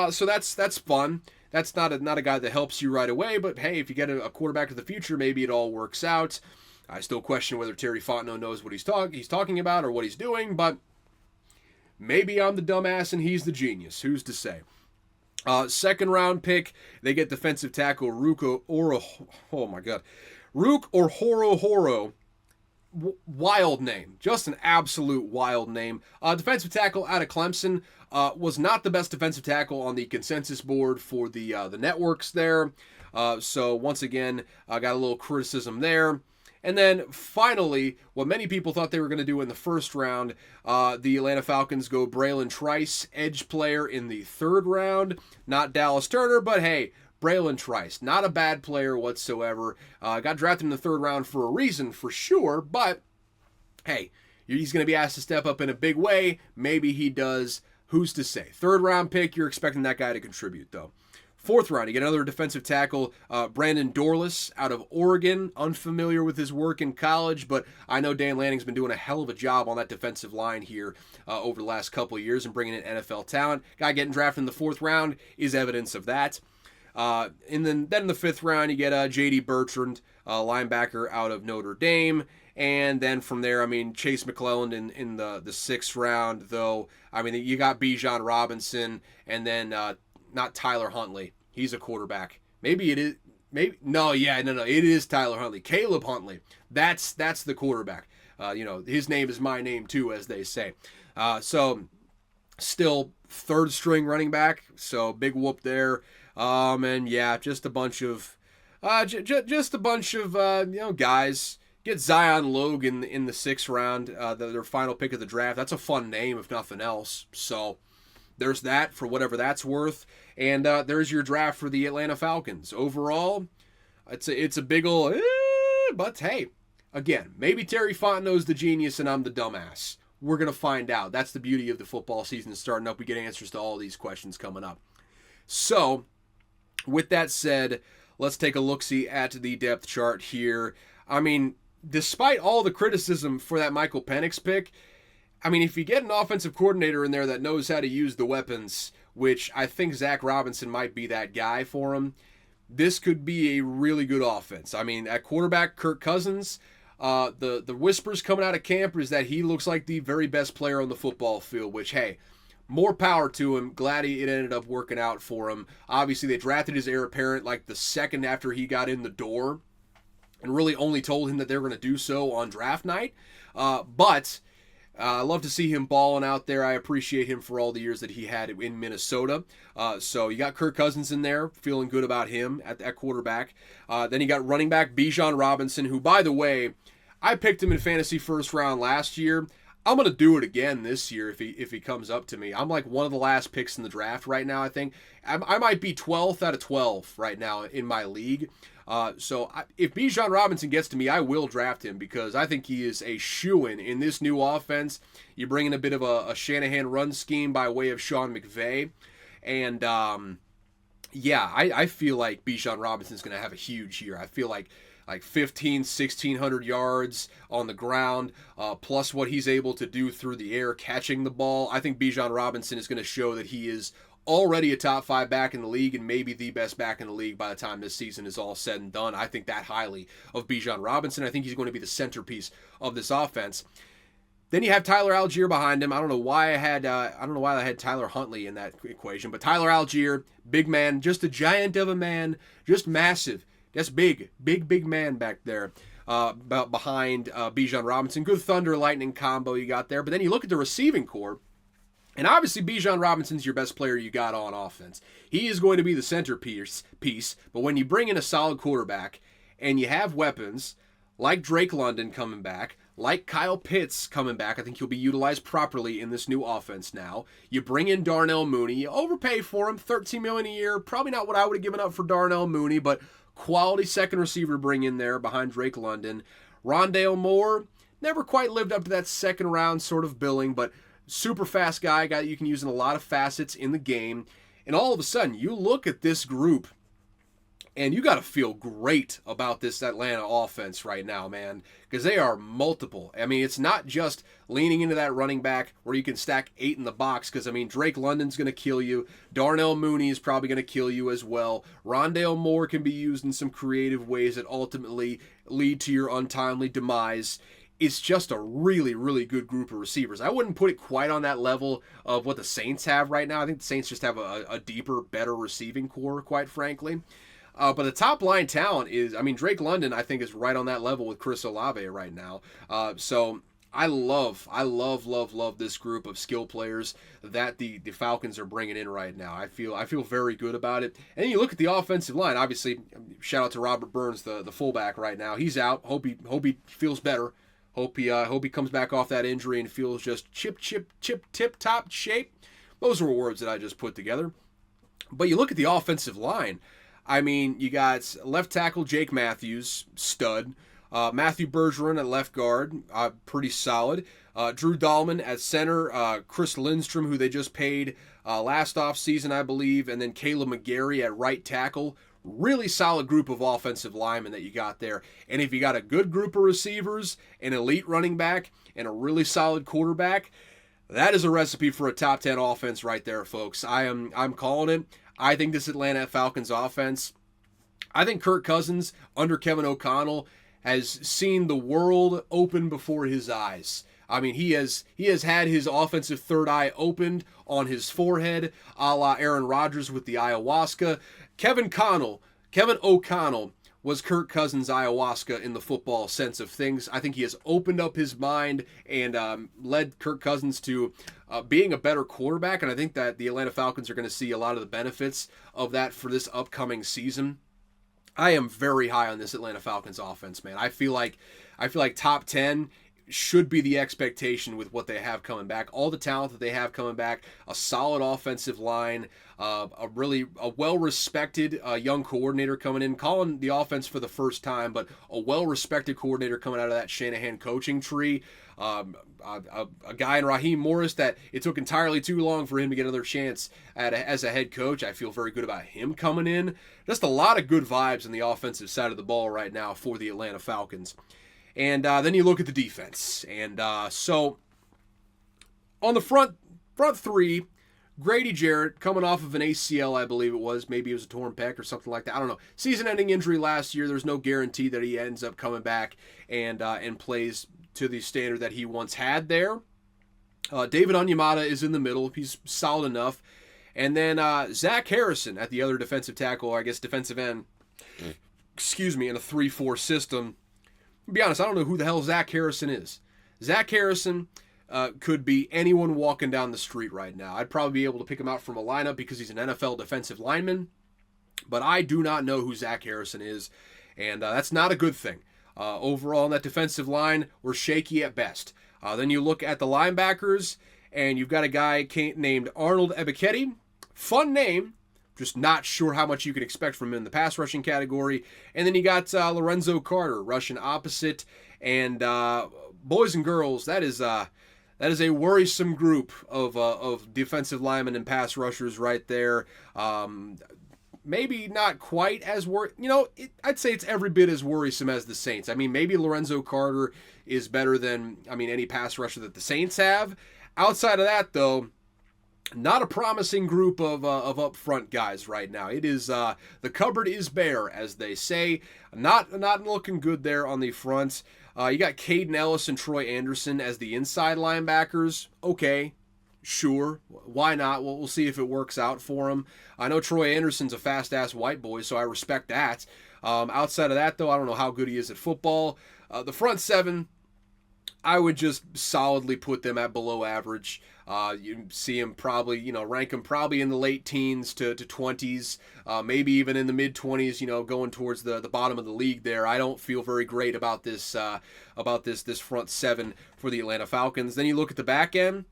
So that's fun. That's not a guy that helps you right away, but hey, if you get a quarterback of the future, maybe it all works out. I still question whether Terry Fontenot knows what he's talking about or what he's doing, but maybe I'm the dumbass and he's the genius. Who's to say? Second round pick, they get defensive tackle Rook Orhorhoro. Wild name. Just an absolute wild name. Defensive tackle out of Clemson. Was not the best defensive tackle on the consensus board for the networks there. So once again, got a little criticism there. And then finally, what many people thought they were going to do in the first round, the Atlanta Falcons go Braylon Trice, edge player in the third round. Not Dallas Turner, but hey, Braylon Trice, not a bad player whatsoever. Got drafted in the 3rd round for a reason, for sure, but hey, he's going to be asked to step up in a big way. Maybe he does. Who's to say? 3rd round pick, you're expecting that guy to contribute, though. 4th round, you get another defensive tackle, Brandon Dorlus out of Oregon. Unfamiliar with his work in college, but I know Dan Lanning's been doing a hell of a job on that defensive line here over the last couple of years and bringing in NFL talent. Guy getting drafted in the 4th round is evidence of that. And then in the 5th round, you get J.D. Bertrand, linebacker out of Notre Dame. And then from there, I mean, Chase McClelland in the 6th round, though. I mean, you got Bijan Robinson, and then not Tyler Huntley. He's a quarterback. Maybe it is. No. It is Tyler Huntley. Caleb Huntley. That's the quarterback. His name is my name too, as they say. So still 3rd string running back. So big whoop there. And yeah, just a bunch of guys. Get Zion Logan in the 6th round, their final pick of the draft. That's a fun name, if nothing else. So there's that for whatever that's worth. And there's your draft for the Atlanta Falcons. Overall, it's a big ol', but hey, again, maybe Terry Fontenot's the genius and I'm the dumbass. We're going to find out. That's the beauty of the football season starting up. We get answers to all these questions coming up. So, with that said, let's take a look-see at the depth chart here. I mean, despite all the criticism for that Michael Penix pick, I mean, if you get an offensive coordinator in there that knows how to use the weapons, which I think Zach Robinson might be that guy for him, this could be a really good offense. I mean, at quarterback, Kirk Cousins, the whispers coming out of camp is that he looks like the very best player on the football field, which, hey, more power to him. Glad it ended up working out for him. Obviously, they drafted his heir apparent like the second after he got in the door and really only told him that they were going to do so on draft night. But I love to see him balling out there. I appreciate him for all the years that he had in Minnesota. So you got Kirk Cousins in there, feeling good about him at quarterback. Then you got running back Bijan Robinson, who, by the way, I picked him in fantasy 1st round last year. I'm going to do it again this year if he comes up to me. I'm like one of the last picks in the draft right now, I think. I might be 12th out of 12 right now in my league. So if Bijan Robinson gets to me, I will draft him because I think he is a shoo-in in this new offense. You bring in a bit of a Shanahan run scheme by way of Sean McVay. And, I feel like Bijan Robinson's going to have a huge year. I feel like 1,600 yards on the ground, plus what he's able to do through the air, catching the ball. I think Bijan Robinson is going to show that he is already a top 5 back in the league and maybe the best back in the league by the time this season is all said and done. I think that highly of Bijan Robinson. I think he's going to be the centerpiece of this offense. Then you have Tyler Algier behind him. I don't know why I had Tyler Huntley in that equation, but Tyler Algier, big man, just a giant of a man, just massive. That's big man back there behind Bijan Robinson. Good thunder lightning combo you got there. But then you look at the receiving core, and obviously Bijan Robinson's your best player you got on offense. He is going to be the centerpiece. But when you bring in a solid quarterback and you have weapons like Drake London coming back, like Kyle Pitts coming back, I think he'll be utilized properly in this new offense now. You bring in Darnell Mooney. You overpay for him, $13 million a year. Probably not what I would have given up for Darnell Mooney, but quality second receiver to bring in there behind Drake London. Rondale Moore never quite lived up to that second round sort of billing, but super fast guy that you can use in a lot of facets in the game. And all of a sudden, you look at this group, and you got to feel great about this Atlanta offense right now, man, because they are multiple. I mean, it's not just leaning into that running back where you can stack 8 in the box, because, I mean, Drake London's going to kill you. Darnell Mooney is probably going to kill you as well. Rondale Moore can be used in some creative ways that ultimately lead to your untimely demise. It's just a really, really good group of receivers. I wouldn't put it quite on that level of what the Saints have right now. I think the Saints just have a deeper, better receiving core, quite frankly. But the top line talent is, I mean, Drake London, I think, is right on that level with Chris Olave right now. So I love this group of skill players that the Falcons are bringing in right now. I feel very good about it. And then you look at the offensive line. Obviously, shout out to Robert Burns, the fullback right now. He's out. Hope he feels better. Hope he comes back off that injury and feels just tip top shape. Those were words that I just put together. But you look at the offensive line. I mean, you got left tackle Jake Matthews, stud. Matthew Bergeron at left guard, pretty solid. Drew Dahlman at center. Chris Lindstrom, who they just paid last offseason, I believe. And then Caleb McGarry at right tackle. Really solid group of offensive linemen that you got there. And if you got a good group of receivers, an elite running back, and a really solid quarterback, that is a recipe for a top 10 offense right there, folks. I'm calling it. I think this Atlanta Falcons offense, I think Kirk Cousins under Kevin O'Connell has seen the world open before his eyes. I mean, he has had his offensive third eye opened on his forehead, a la Aaron Rodgers with the ayahuasca. Kevin O'Connell was Kirk Cousins' ayahuasca in the football sense of things. I think he has opened up his mind and led Kirk Cousins to being a better quarterback, and I think that the Atlanta Falcons are going to see a lot of the benefits of that for this upcoming season. I am very high on this Atlanta Falcons offense, man. I feel like top 10 should be the expectation with what they have coming back. All the talent that they have coming back, a solid offensive line, a well-respected young coordinator coming in, calling the offense for the first time, but a well-respected coordinator coming out of that Shanahan coaching tree. A guy in Raheem Morris that it took entirely too long for him to get another chance as a head coach. I feel very good about him coming in. Just a lot of good vibes on the offensive side of the ball right now for the Atlanta Falcons. And then you look at the defense. And so on the front three, Grady Jarrett coming off of an ACL, I believe it was. Maybe it was a torn pec or something like that. I don't know. Season-ending injury last year. There's no guarantee that he ends up coming back and plays to the standard that he once had there. David Onyemata is in the middle. He's solid enough. And then Zach Harrison at the other defensive tackle, or I guess defensive end, in a 3-4 system. To be honest, I don't know who the hell Zach Harrison is. Zach Harrison could be anyone walking down the street right now. I'd probably be able to pick him out from a lineup because he's an NFL defensive lineman. But I do not know who Zach Harrison is, and that's not a good thing. Overall, on that defensive line, we're shaky at best. Then you look at the linebackers, and you've got a guy named Arnold Ebiketie. Fun name. Just not sure how much you can expect from him in the pass rushing category. And then you got Lorenzo Carter, rushing opposite. And boys and girls, that is a worrisome group of defensive linemen and pass rushers right there. Maybe not quite as I'd say it's every bit as worrisome as the Saints. I mean, maybe Lorenzo Carter is better than any pass rusher that the Saints have. Outside of that, though, not a promising group of up front guys right now. It is the cupboard is bare, as they say. Not looking good there on the front. You got Caden Ellis and Troy Anderson as the inside linebackers. Okay, sure, why not? Well, we'll see if it works out for them. I know Troy Anderson's a fast-ass white boy, so I respect that. Outside of that, though, I don't know how good he is at football. The front seven, I would just solidly put them at below average. You see him probably, rank him probably in the late teens to 20s, maybe even in the mid-20s, going towards the bottom of the league there. I don't feel very great about this front seven for the Atlanta Falcons. Then you look at the back end.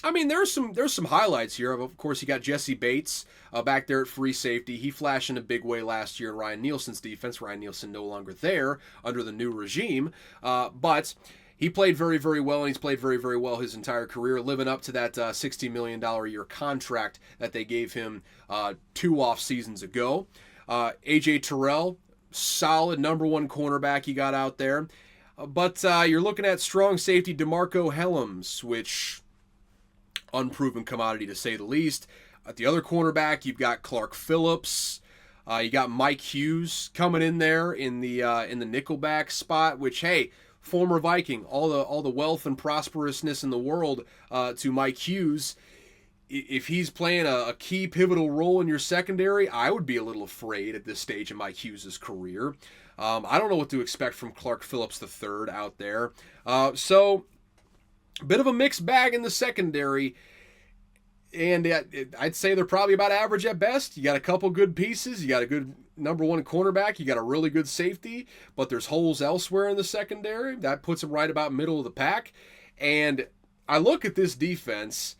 I mean, there's some highlights here. Of course, you got Jesse Bates back there at free safety. He flashed in a big way last year in Ryan Nielsen's defense. Ryan Nielsen no longer there under the new regime, but he played very, very well, and he's played very, very well his entire career, living up to that $60 million a year contract that they gave him 2 off seasons ago. A.J. Terrell, solid number 1 cornerback you got out there. But you're looking at strong safety DeMarco Helms, which unproven commodity to say the least. At the other cornerback, you've got Clark Phillips. You got Mike Hughes coming in there in the nickelback spot, which, hey, former Viking, all the wealth and prosperousness in the world to Mike Hughes. If he's playing a key pivotal role in your secondary, I would be a little afraid at this stage in Mike Hughes' career. I don't know what to expect from Clark Phillips III out there. So, a bit of a mixed bag in the secondary. And I'd say they're probably about average at best. You got a couple good pieces. You got a good number 1 cornerback. You got a really good safety. But there's holes elsewhere in the secondary. That puts them right about middle of the pack. And I look at this defense,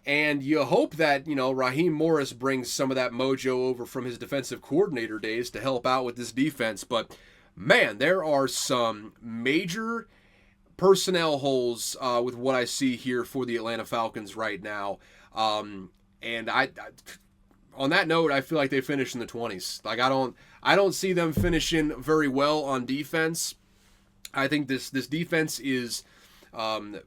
And you hope that, Raheem Morris brings some of that mojo over from his defensive coordinator days to help out with this defense. But, man, there are some major personnel holes with what I see here for the Atlanta Falcons right now. And on that note, I feel like they finish in the 20s. Like, I don't see them finishing very well on defense. I think this defense is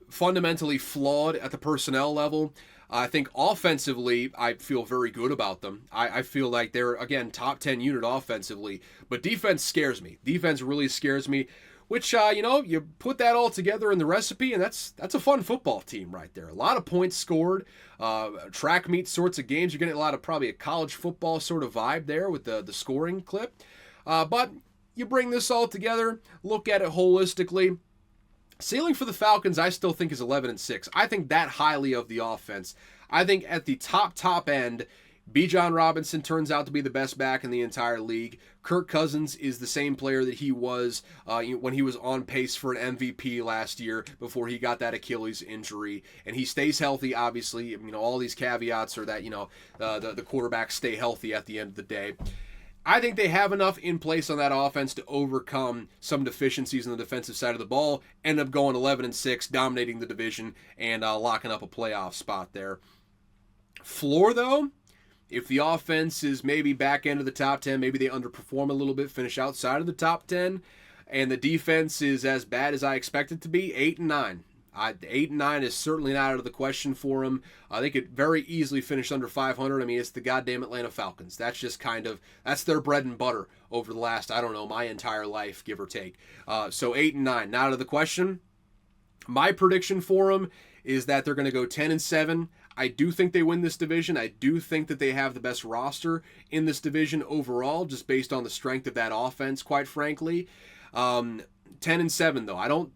fundamentally flawed at the personnel level. I think offensively, I feel very good about them. I feel like they're, again, top 10 unit offensively. But defense scares me. Defense really scares me. Which, you put that all together in the recipe, and that's a fun football team right there. A lot of points scored, track meet sorts of games. You're getting a lot of probably a college football sort of vibe there with the scoring clip. But you bring this all together, look at it holistically. Ceiling for the Falcons, I still think is 11-6. I think that highly of the offense. I think at the top end, Bijan Robinson turns out to be the best back in the entire league. Kirk Cousins is the same player that he was when he was on pace for an MVP last year before he got that Achilles injury. And he stays healthy, obviously. All these caveats are that, the quarterbacks stay healthy at the end of the day. I think they have enough in place on that offense to overcome some deficiencies on the defensive side of the ball, end up going 11-6, dominating the division, and locking up a playoff spot there. Floor, though, if the offense is maybe back end of the top 10, maybe they underperform a little bit, finish outside of the top 10, and the defense is as bad as I expect it to be, 8-9. 8-9 is certainly not out of the question for them. They could very easily finish under 500. It's the goddamn Atlanta Falcons. That's just that's their bread and butter over the last, my entire life, give or take. So 8-9, not out of the question. My prediction for them is that they're going to go 10-7. I do think they win this division. I do think that they have the best roster in this division overall, just based on the strength of that offense, quite frankly. 10-7, though.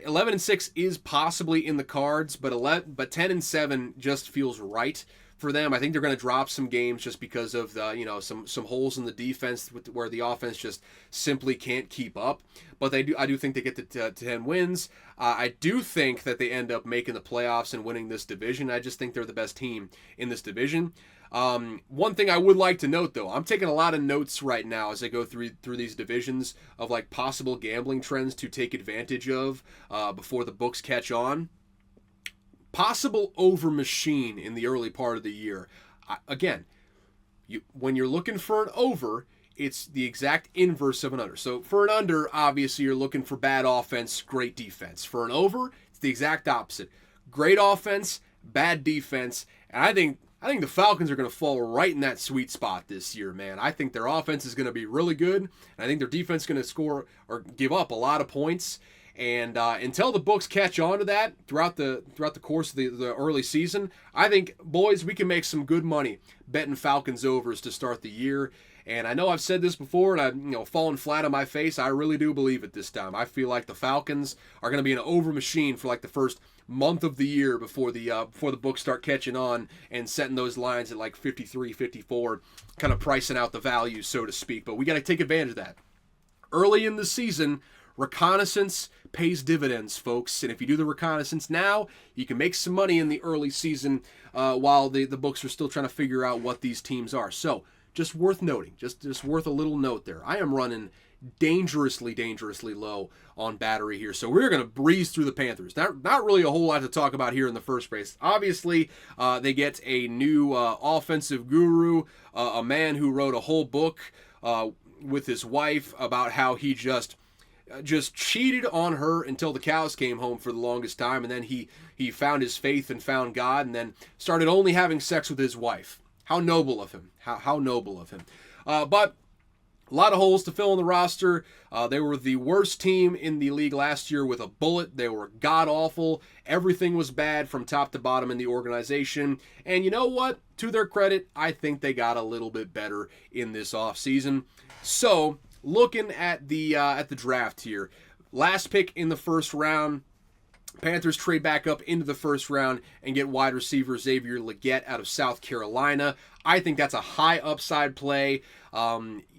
11-6 is possibly in the cards, but 10-7 just feels right for them. I think they're going to drop some games just because of the some holes in the defense where the offense just simply can't keep up. But I do think they get to 10 wins. I do think that they end up making the playoffs and winning this division. I just think they're the best team in this division. One thing I would like to note, though, I'm taking a lot of notes right now as I go through these divisions of like possible gambling trends to take advantage of before the books catch on. Possible over machine in the early part of the year. When you're looking for an over, it's the exact inverse of an under. So for an under, obviously you're looking for bad offense, great defense. For an over, it's the exact opposite. Great offense, bad defense. And I think the Falcons are going to fall right in that sweet spot this year, man. I think their offense is going to be really good, and I think their defense is going to score or give up a lot of points. And until the books catch on to that throughout the course of the early season, I think, boys, we can make some good money betting Falcons overs to start the year. And I know I've said this before, and I've fallen flat on my face. I really do believe it this time. I feel like the Falcons are going to be an over machine for like the first month of the year before the books start catching on and setting those lines at like 53, 54, kind of pricing out the value, so to speak. But we got to take advantage of that. Early in the season, reconnaissance pays dividends, folks. And if you do the reconnaissance now, you can make some money in the early season while the books are still trying to figure out what these teams are. So just worth noting, just worth a little note there. I am running dangerously low on battery here. So we're going to breeze through the Panthers. Not really a whole lot to talk about here in the first place. Obviously, they get a new offensive guru, a man who wrote a whole book with his wife about how he just cheated on her until the cows came home for the longest time, and then he found his faith and found God, and then started only having sex with his wife. How noble of him. How noble of him. But a lot of holes to fill in the roster. They were the worst team in the league last year with a bullet. They were god-awful. Everything was bad from top to bottom in the organization. And you know what? To their credit, I think they got a little bit better in this offseason. So, looking at the draft here. Last pick in the first round. Panthers trade back up into the first round and get wide receiver Xavier Legette out of South Carolina. I think that's a high upside play.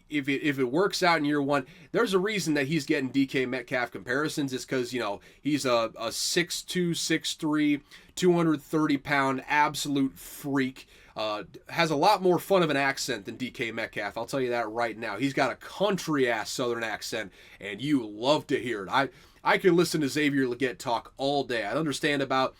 if it works out in year one, there's a reason that he's getting DK Metcalf comparisons. It's because, he's a 6'2", 6'3", 230-pound absolute freak. Has a lot more fun of an accent than DK Metcalf. I'll tell you that right now. He's got a country-ass Southern accent, and you love to hear it. I could listen to Xavier Legette talk all day. I understand about,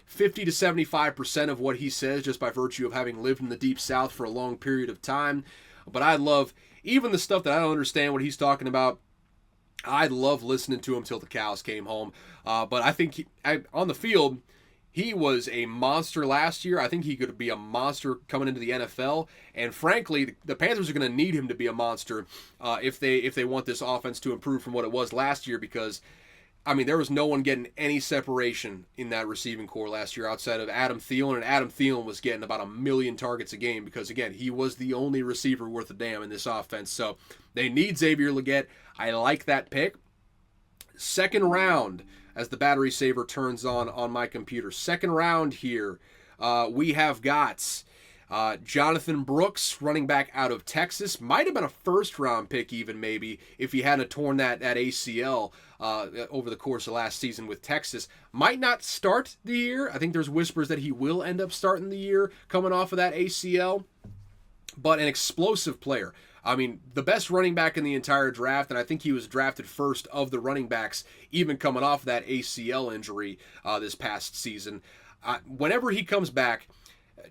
50 to 75% of what he says just by virtue of having lived in the Deep South for a long period of time. But I love, even the stuff that I don't understand what he's talking about, I love listening to him till the cows came home. But I think on the field, he was a monster last year. I think he could be a monster coming into the NFL. And frankly, the Panthers are going to need him to be a monster if they want this offense to improve from what it was last year, because there was no one getting any separation in that receiving core last year outside of Adam Thielen, and Adam Thielen was getting about 1 million targets a game because, again, he was the only receiver worth a damn in this offense. So they need Xavier Legette. I like that pick. Second round, as the battery saver turns on my computer. Second round here, we have got Jonathan Brooks, running back out of Texas. Might have been a first-round pick even, maybe, if he hadn't torn that ACL over the course of last season with Texas. Might not start the year. I think there's whispers that he will end up starting the year coming off of that ACL. But an explosive player. The best running back in the entire draft, and I think he was drafted first of the running backs, even coming off of that ACL injury this past season. Whenever he comes back,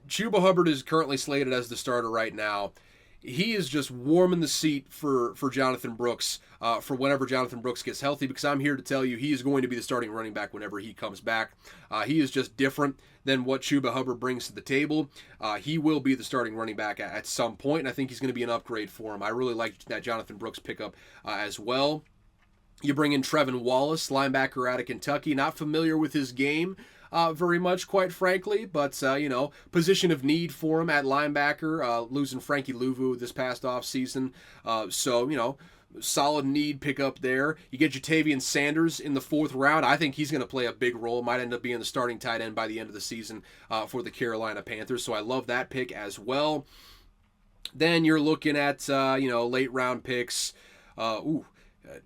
Chuba Hubbard is currently slated as the starter right now. He is just warming the seat for Jonathan Brooks for whenever Jonathan Brooks gets healthy, because I'm here to tell you he is going to be the starting running back whenever he comes back. He is just different than what Chuba Hubbard brings to the table. He will be the starting running back at some point, and I think he's going to be an upgrade for him. I really like that Jonathan Brooks pickup as well. You bring in Trevin Wallace, linebacker out of Kentucky. Not familiar with his game very much, quite frankly, but, position of need for him at linebacker, losing Frankie Louvu this past offseason. Solid need pickup there. You get Jatavian Sanders in the fourth round. I think he's going to play a big role. Might end up being the starting tight end by the end of the season for the Carolina Panthers, so I love that pick as well. Then you're looking at, late round picks.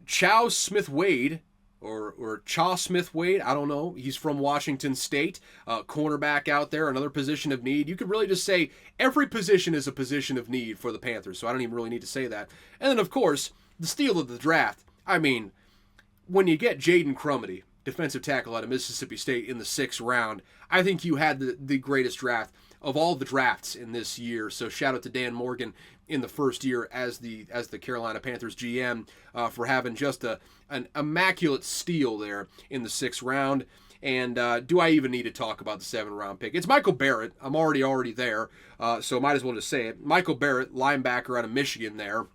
Chow Smith-Wade, or Chaw Smith-Wade, I don't know. He's from Washington State, cornerback out there, another position of need. You could really just say every position is a position of need for the Panthers, so I don't even really need to say that. And then, of course, the steal of the draft. When you get Jaden Crumedy, defensive tackle out of Mississippi State, in the 6th round, I think you had the greatest draft of all the drafts in this year. So shout out to Dan Morgan in the first year as the Carolina Panthers GM for having just an immaculate steal there in the 6th round. And do I even need to talk about the 7th round pick? It's Michael Barrett. I'm already there, so might as well just say it. Michael Barrett, linebacker out of Michigan there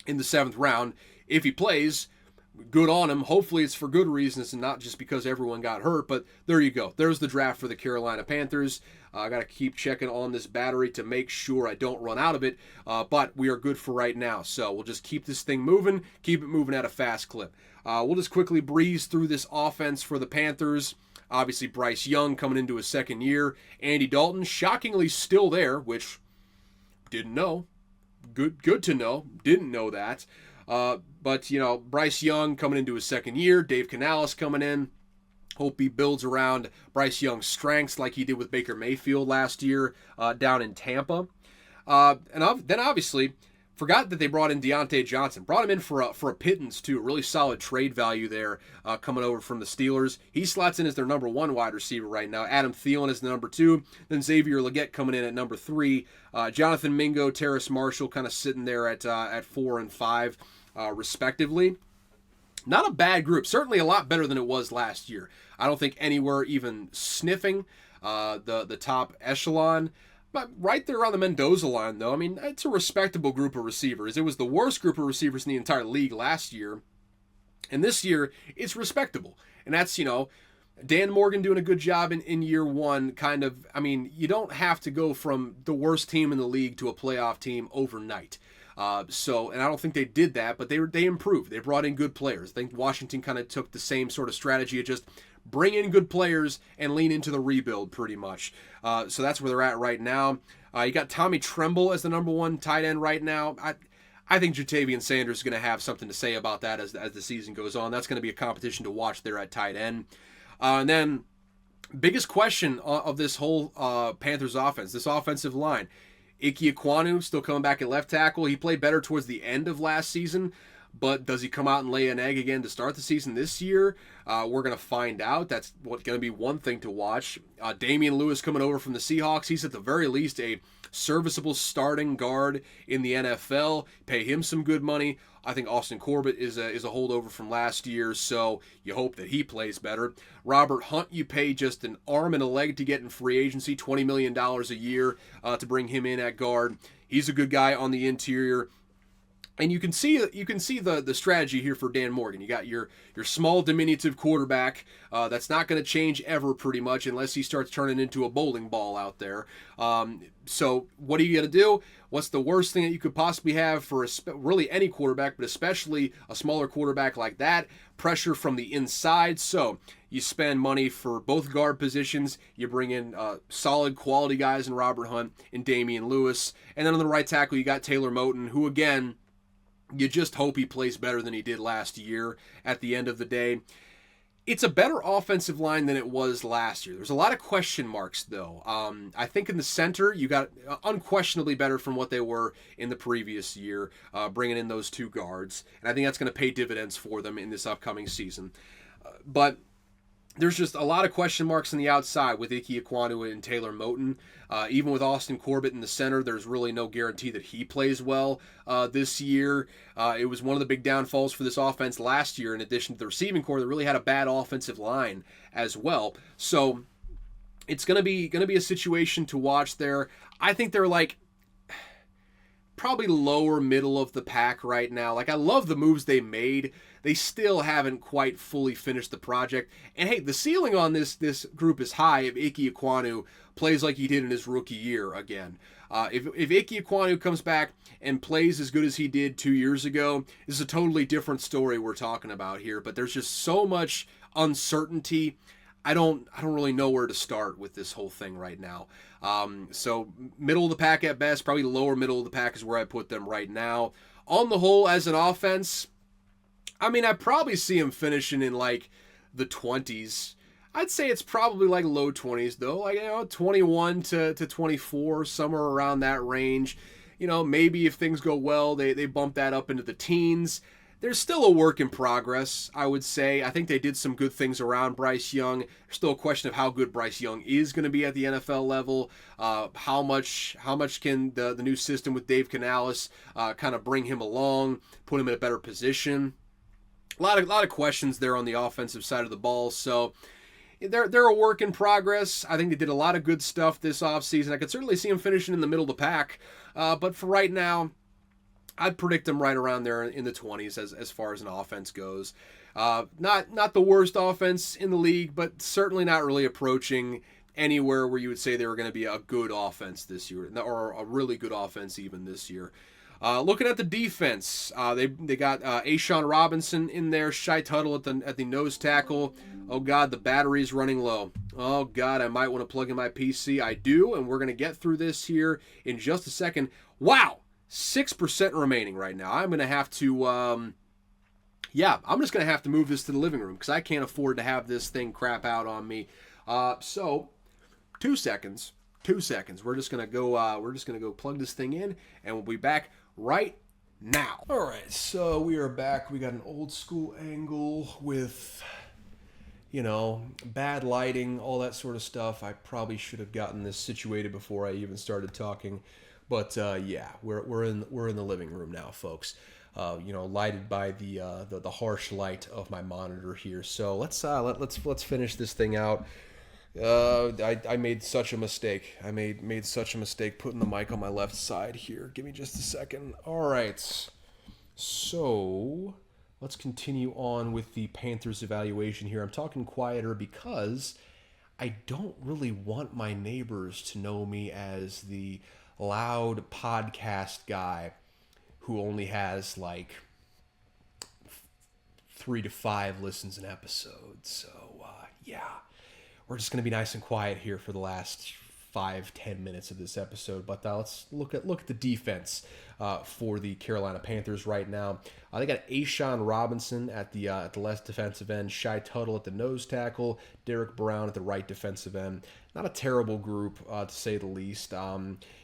in the 7th round. If he plays, good on him. Hopefully it's for good reasons and not just because everyone got hurt, but there you go. There's the draft for the Carolina Panthers. I got to keep checking on this battery to make sure I don't run out of it, but we are good for right now. So we'll just keep this thing moving, keep it moving at a fast clip. We'll just quickly breeze through this offense for the Panthers. Obviously, Bryce Young coming into his 2nd year. Andy Dalton, shockingly still there, which didn't know. Good to know. Didn't know that. But Bryce Young coming into his 2nd year. Dave Canales coming in. Hope he builds around Bryce Young's strengths like he did with Baker Mayfield last year down in Tampa. Then obviously, forgot that they brought in Deontay Johnson. Brought him in for a pittance, too. Really solid trade value there coming over from the Steelers. He slots in as their number 1 wide receiver right now. Adam Thielen is the number 2. Then Xavier Legette coming in at number 3. Jonathan Mingo, Terrace Marshall kind of sitting there at 4 and 5, respectively. Not a bad group. Certainly a lot better than it was last year. I don't think anywhere even sniffing the top echelon. But right there on the Mendoza line, though, it's a respectable group of receivers. It was the worst group of receivers in the entire league last year. And this year, it's respectable. And that's, Dan Morgan doing a good job in year 1, kind of. You don't have to go from the worst team in the league to a playoff team overnight. And I don't think they did that, but they improved. They brought in good players. I think Washington kind of took the same sort of strategy of just bring in good players and lean into the rebuild pretty much. So that's where they're at right now. You got Tommy Tremble as the number 1 tight end right now. I think Jatavian Sanders is going to have something to say about that as the season goes on. That's going to be a competition to watch there at tight end. And then biggest question of this whole Panthers offense, this offensive line. Ike Ekwonu still coming back at left tackle. He played better towards the end of last season, but does he come out and lay an egg again to start the season this year? We're going to find out. That's going to be one thing to watch. Damian Lewis coming over from the Seahawks. He's at the very least a serviceable starting guard in the NFL. Pay him some good money. I think Austin Corbett is a holdover from last year, so you hope that he plays better. Robert Hunt, you pay just an arm and a leg to get in free agency, $20 million a year to bring him in at guard. He's a good guy on the interior. And you can see the strategy here for Dan Morgan. You got your small, diminutive quarterback that's not going to change ever pretty much unless he starts turning into a bowling ball out there. So what are you going to do? What's the worst thing that you could possibly have for really any quarterback, but especially a smaller quarterback like that? Pressure from the inside. So you spend money for both guard positions. You bring in solid quality guys in Robert Hunt and Damian Lewis. And then on the right tackle, you got Taylor Moton, who again, you just hope he plays better than he did last year at the end of the day. It's a better offensive line than it was last year. There's a lot of question marks, though. I think in the center, you got unquestionably better from what they were in the previous year, bringing in those two guards. And I think that's going to pay dividends for them in this upcoming season. But there's just a lot of question marks on the outside with Ike Ekwonu and Taylor Moton. Even with Austin Corbett in the center, there's really no guarantee that he plays well this year. It was one of the big downfalls for this offense last year, in addition to the receiving core that really had a bad offensive line as well. So it's going to be a situation to watch there. I think they're like probably lower middle of the pack right now. Like, I love the moves they made. They still haven't quite fully finished the project. And hey, the ceiling on this group is high if Ike Ekwonu plays like he did in his rookie year again. If Ike Ekwonu comes back and plays as good as he did 2 years ago, this is a totally different story we're talking about here. But there's just so much uncertainty. I don't really know where to start with this whole thing right now. So middle of the pack at best, probably lower middle of the pack is where I put them right now. On the whole, as an offense, I mean, I probably see him finishing in like the 20s. I'd say it's probably like low 20s though, like 21 to 24, somewhere around that range. Maybe if things go well, they bump that up into the teens. There's still a work in progress, I would say. I think they did some good things around Bryce Young. There's still a question of how good Bryce Young is going to be at the NFL level. How much can the new system with Dave Canales kind of bring him along, put him in a better position? A lot of questions there on the offensive side of the ball. So they're a work in progress. I think they did a lot of good stuff this offseason. I could certainly see them finishing in the middle of the pack. But for right now, I'd predict them right around there in the 20s as far as an offense goes. Not the worst offense in the league, but certainly not really approaching anywhere where you would say they were going to be a good offense this year, or a really good offense even this year. Looking at the defense, they got A'Shawn Robinson in there, Shai Tuttle at the nose tackle. Oh God, the battery's running low. Oh God, I might want to plug in my PC. I do, and we're going to get through this here in just a second. Wow! 6% remaining right now. I'm going to have to, I'm just going to have to move this to the living room because I can't afford to have this thing crap out on me. So 2 seconds. We're just going to go plug this thing in and we'll be back right now. All right, so we are back. We got an old school angle with, bad lighting, all that sort of stuff. I probably should have gotten this situated before I even started talking. But we're in the living room now, folks. Lighted by the harsh light of my monitor here. So let's finish this thing out. I made such a mistake. I made such a mistake putting the mic on my left side here. Give me just a second. All right. So let's continue on with the Panthers evaluation here. I'm talking quieter because I don't really want my neighbors to know me as the loud podcast guy who only has like 3 to 5 listens an episode. So we're just going to be nice and quiet here for the last 5-10 minutes of this episode. But let's look at the defense for the Carolina Panthers right now. They got A'Shawn Robinson at the left defensive end, Shai Tuttle at the nose tackle, Derek Brown at the right defensive end. Not a terrible group, to say the least.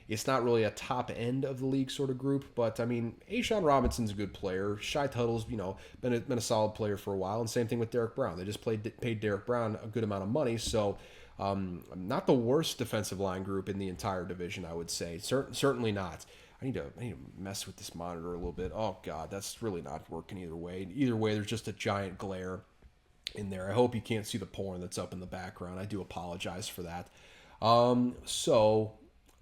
It's not really a top end of the league sort of group, but I mean, A'Shawn Robinson's a good player. Shai Tuttle's, been a solid player for a while, and same thing with Derek Brown. They just paid Derek Brown a good amount of money, so not the worst defensive line group in the entire division, I would say. Certainly not. I need to mess with this monitor a little bit. Oh God, that's really not working either way. Either way, there's just a giant glare in there. I hope you can't see the porn that's up in the background. I do apologize for that. So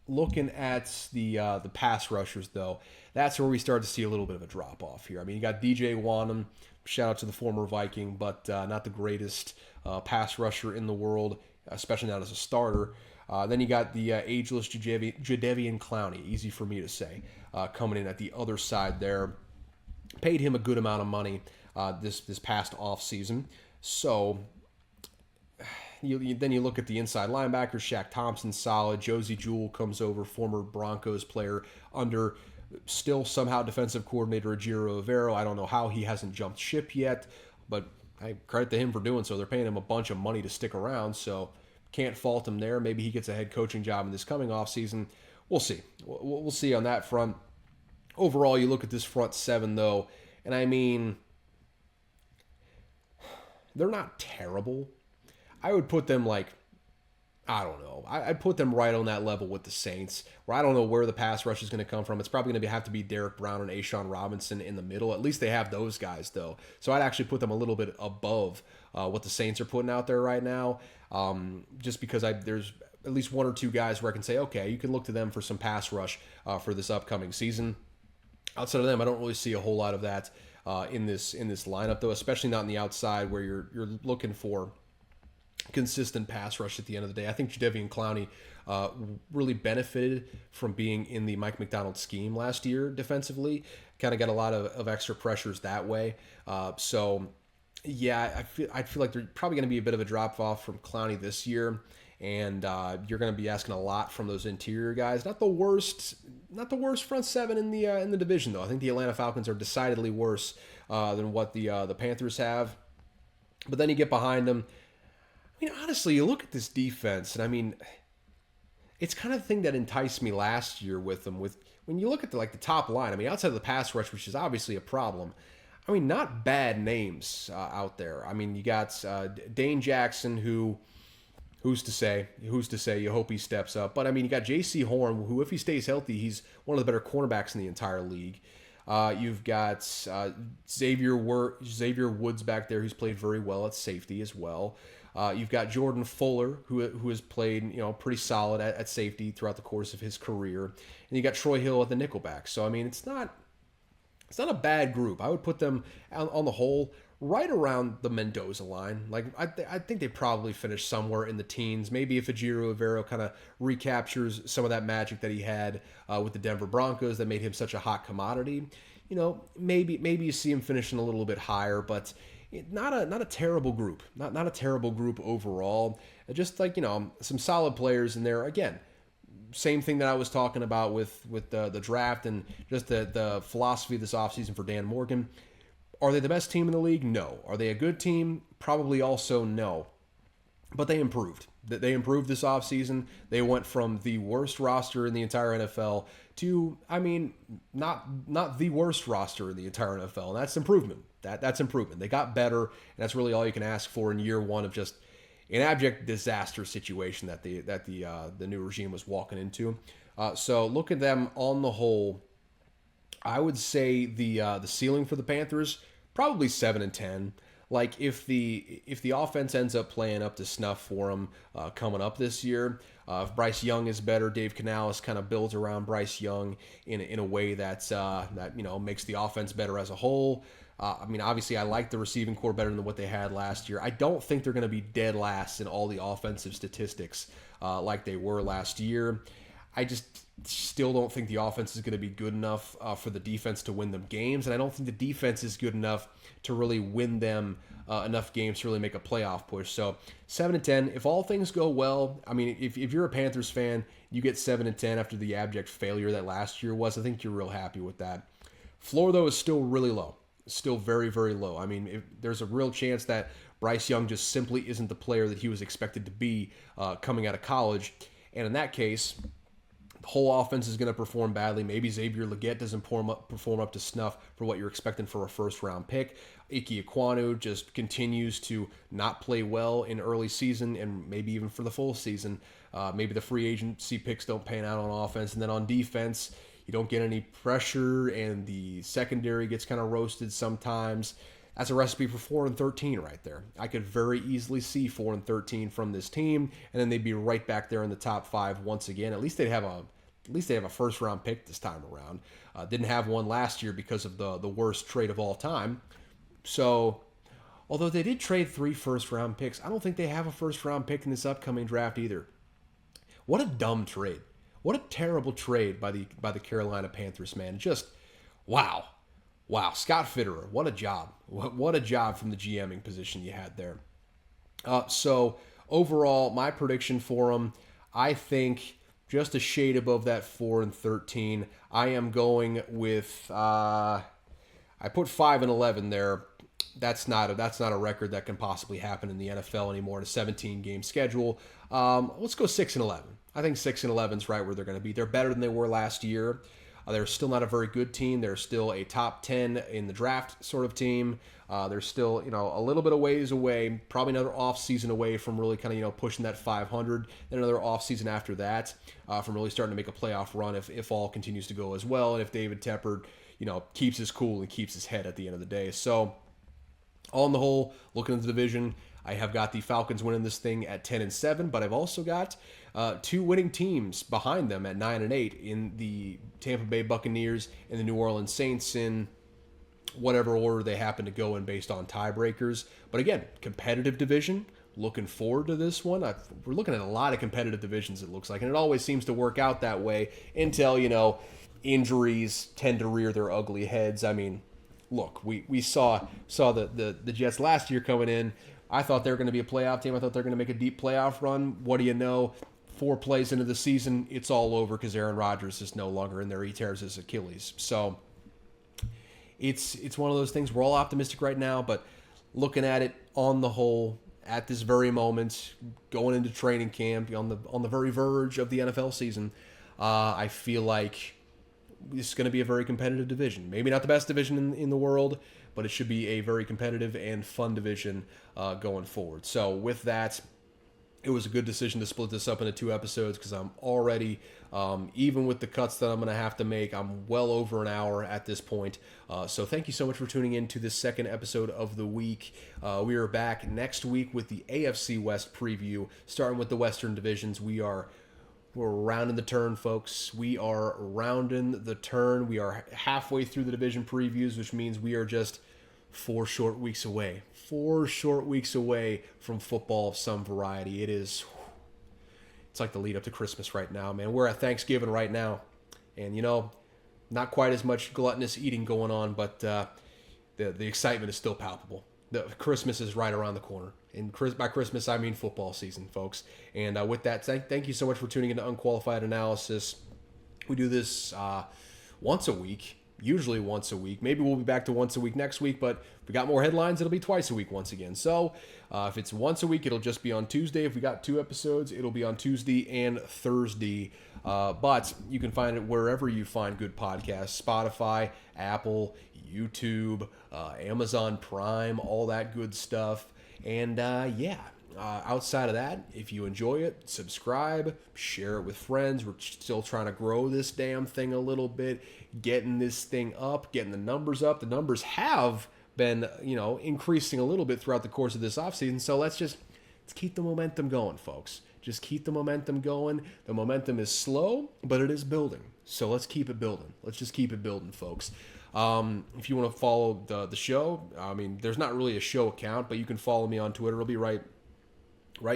looking at the pass rushers, though, that's where we start to see a little bit of a drop off here. I mean, you got DJ Wanham, shout out to the former Viking, but not the greatest pass rusher in the world, especially not as a starter. Then you got the ageless Jadeveon Clowney, easy for me to say, coming in at the other side there. Paid him a good amount of money this past offseason. So then you look at the inside linebackers. Shaq Thompson, solid. Josie Jewell comes over, former Broncos player, under still somehow defensive coordinator Ejiro Evero. I don't know how he hasn't jumped ship yet, but I credit to him for doing so. They're paying him a bunch of money to stick around, so can't fault him there. Maybe he gets a head coaching job in this coming offseason. We'll see. We'll see on that front. Overall, you look at this front seven, though, and I mean, they're not terrible. I would put them I don't know. I'd put them right on that level with the Saints, where I don't know where the pass rush is going to come from. It's probably going to have to be Derek Brown and A'Shawn Robinson in the middle. At least they have those guys, though. So I'd actually put them a little bit above what the Saints are putting out there right now, just because there's at least one or two guys where I can say, okay, you can look to them for some pass rush for this upcoming season. Outside of them, I don't really see a whole lot of that in this lineup, though, especially not on the outside where you're looking for consistent pass rush at the end of the day. I think Jadeveon Clowney really benefited from being in the Mike McDonald scheme last year defensively. Kind of got a lot of extra pressures that way. So, yeah, I feel like there's probably going to be a bit of a drop off from Clowney this year, and you're going to be asking a lot from those interior guys. Not the worst front seven in the division, though. I think the Atlanta Falcons are decidedly worse than what the Panthers have. But then you get behind them. I mean, honestly, you look at this defense, and I mean, it's kind of the thing that enticed me last year with them. When you look at the top line, I mean, outside of the pass rush, which is obviously a problem, I mean, not bad names out there. I mean, you got Dane Jackson, who's to say? You hope he steps up. But I mean, you got J.C. Horn, who, if he stays healthy, he's one of the better cornerbacks in the entire league. You've got Xavier Woods back there, who's played very well at safety as well. You've got Jordan Fuller, who has played pretty solid at safety throughout the course of his career, and you got Troy Hill at the nickelback. So I mean, it's not a bad group. I would put them on the whole right around the Mendoza line. Like I think they probably finish somewhere in the teens. Maybe if Ejiro Evero kind of recaptures some of that magic that he had with the Denver Broncos that made him such a hot commodity, maybe you see him finishing a little bit higher, but not a terrible group. Not a terrible group overall. Just some solid players in there. Again, same thing that I was talking about with the draft and just the philosophy of this offseason for Dan Morgan. Are they the best team in the league? No. Are they a good team? Probably also no. But they improved. They improved this offseason. They went from the worst roster in the entire NFL to, I mean, not the worst roster in the entire NFL. And that's improvement. That's improvement. They got better, and that's really all you can ask for in year one of just an abject disaster situation that the new regime was walking into. So look at them on the whole. I would say the ceiling for the Panthers probably 7-10. Like if the offense ends up playing up to snuff for them coming up this year, if Bryce Young is better, Dave Canales kind of builds around Bryce Young in a way that makes the offense better as a whole. I mean, obviously, I like the receiving core better than what they had last year. I don't think they're going to be dead last in all the offensive statistics like they were last year. I just still don't think the offense is going to be good enough for the defense to win them games, and I don't think the defense is good enough to really win them enough games to really make a playoff push. So 7-10, if all things go well, I mean, if you're a Panthers fan, you get 7-10 after the abject failure that last year was. I think you're real happy with that. Floor, though, is still really low. Still very, very low. I mean, there's a real chance that Bryce Young just simply isn't the player that he was expected to be coming out of college. And in that case, the whole offense is going to perform badly. Maybe Xavier Legette doesn't perform up to snuff for what you're expecting for a first-round pick. Ike Ekwonu just continues to not play well in early season and maybe even for the full season. Maybe the free agency picks don't pan out on offense. And then on defense, you don't get any pressure, and the secondary gets kind of roasted sometimes. That's a recipe for 4-13 right there. I could very easily see 4-13 from this team, and then they'd be right back there in the top 5 once again. At least they have a first round pick this time around. Didn't have one last year because of the worst trade of all time. So, although they did trade 3 first round picks, I don't think they have a first round pick in this upcoming draft either. What a dumb trade. What a terrible trade by the Carolina Panthers, man. Just wow. Scott Fitterer, what a job. What a job from the GMing position you had there. So overall, my prediction for them, I think just a shade above that 4-13. I am going with I put 5-11 there. That's not a record that can possibly happen in the NFL anymore in a 17-game schedule. Let's go 6-11. I think 6-11 is right where they're going to be. They're better than they were last year. They're still not a very good team. They're still a top 10 in the draft sort of team. They're still, a little bit of ways away, probably another offseason away from really kind of, pushing that 500. Then another offseason after that from really starting to make a playoff run if all continues to go as well. And if David Tepper, keeps his cool and keeps his head at the end of the day. So all in the whole, looking at the division, I have got the Falcons winning this thing at 10-7, but I've also got 2 winning teams behind them at 9-8 in the Tampa Bay Buccaneers and the New Orleans Saints in whatever order they happen to go in based on tiebreakers. But again, competitive division. Looking forward to this one. We're looking at a lot of competitive divisions, it looks like, and it always seems to work out that way until, injuries tend to rear their ugly heads. I mean, look, we saw the Jets last year coming in. I thought they were going to be a playoff team. I thought they were going to make a deep playoff run. What do you know? 4 plays into the season, it's all over because Aaron Rodgers is no longer in there. He tears his Achilles. So it's one of those things. We're all optimistic right now, but looking at it on the whole, at this very moment, going into training camp, on the very verge of the NFL season, I feel like this is going to be a very competitive division. Maybe not the best division in the world, but it should be a very competitive and fun division going forward. So with that, it was a good decision to split this up into 2 episodes because I'm already, even with the cuts that I'm going to have to make, I'm well over an hour at this point. So thank you so much for tuning in to this second episode of the week. We are back next week with the AFC West preview, starting with the Western divisions. We're rounding the turn, folks. We are rounding the turn. We are halfway through the division previews, which means we are just 4 short weeks away. 4 short weeks away from football of some variety. It's like the lead up to Christmas right now, man. We're at Thanksgiving right now. And, not quite as much gluttonous eating going on, but the excitement is still palpable. The Christmas is right around the corner. And by Christmas, I mean football season, folks. And with that, thank you so much for tuning into Unqualified Analysis. We do this once a week. Usually once a week. Maybe we'll be back to once a week next week, but if we got more headlines, it'll be twice a week once again. So if it's once a week, it'll just be on Tuesday. If we got 2 episodes, it'll be on Tuesday and Thursday. But you can find it wherever you find good podcasts: Spotify, Apple, YouTube, Amazon Prime, all that good stuff. And outside of that, if you enjoy it, subscribe, share it with friends. We're still trying to grow this damn thing a little bit, getting this thing up, getting the numbers up. The numbers have been, increasing a little bit throughout the course of this offseason. So let's keep the momentum going, folks. Just keep the momentum going. The momentum is slow, but it is building. So let's keep it building. Let's just keep it building, folks. If you want to follow the show, I mean, there's not really a show account, but you can follow me on Twitter. It'll be right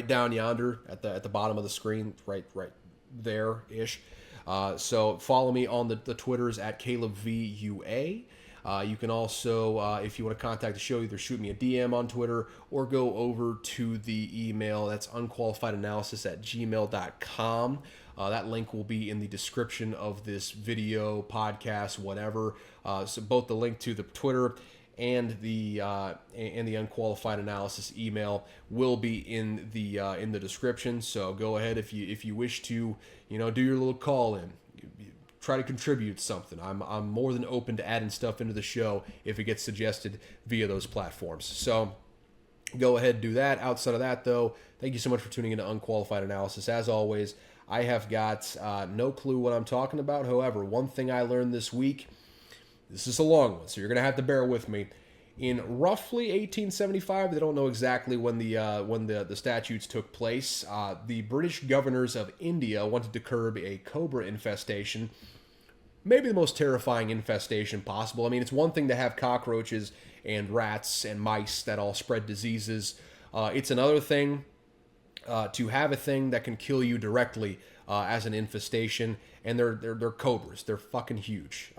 down yonder at the bottom of the screen, right there-ish. So follow me on the Twitters at CalebVUA. You can also, if you want to contact the show, either shoot me a DM on Twitter or go over to the email. That's unqualifiedanalysis@gmail.com. That link will be in the description of this video, podcast, whatever. So both the link to the Twitter and the unqualified analysis email will be in the description. So go ahead if you wish to do your little call in. Try to contribute something. I'm more than open to adding stuff into the show if it gets suggested via those platforms. So go ahead and do that. Outside of that, though, thank you so much for tuning into Unqualified Analysis. As always, I have got no clue what I'm talking about. However, one thing I learned this week, this is a long one, so you're going to have to bear with me. In roughly 1875, they don't know exactly when the statutes took place, the British governors of India wanted to curb a cobra infestation. Maybe the most terrifying infestation possible. I mean, it's one thing to have cockroaches and rats and mice that all spread diseases. It's another thing to have a thing that can kill you directly as an infestation, and they're cobras. They're fucking huge.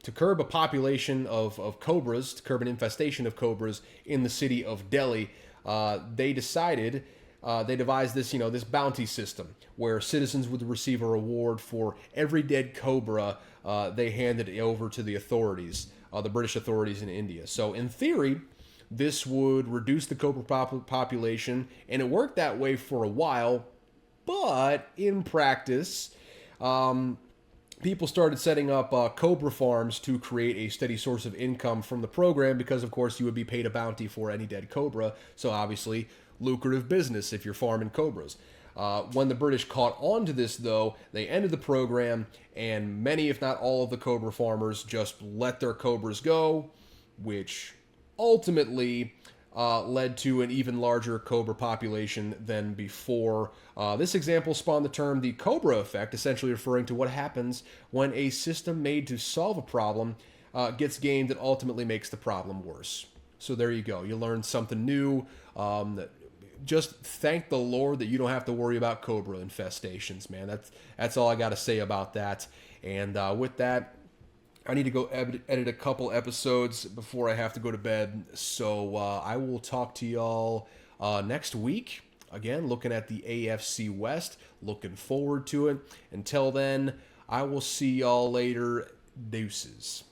To curb a population of cobras, to curb an infestation of cobras in the city of Delhi, they decided, they devised this, this bounty system where citizens would receive a reward for every dead cobra they handed over to the authorities, the British authorities in India. So in theory, this would reduce the cobra population, and it worked that way for a while, but in practice, people started setting up cobra farms to create a steady source of income from the program because, of course, you would be paid a bounty for any dead cobra. So obviously, lucrative business if you're farming cobras. When the British caught on to this, though, they ended the program, and many, if not all, of the cobra farmers just let their cobras go, which ultimately led to an even larger cobra population than before. This example spawned the term the cobra effect, essentially referring to what happens when a system made to solve a problem gets gamed that ultimately makes the problem worse. So there you go. You learned something new. Just thank the Lord that you don't have to worry about cobra infestations, man. That's all I got to say about that. And with that, I need to go edit a couple episodes before I have to go to bed. So I will talk to y'all next week. Again, looking at the AFC West. Looking forward to it. Until then, I will see y'all later. Deuces.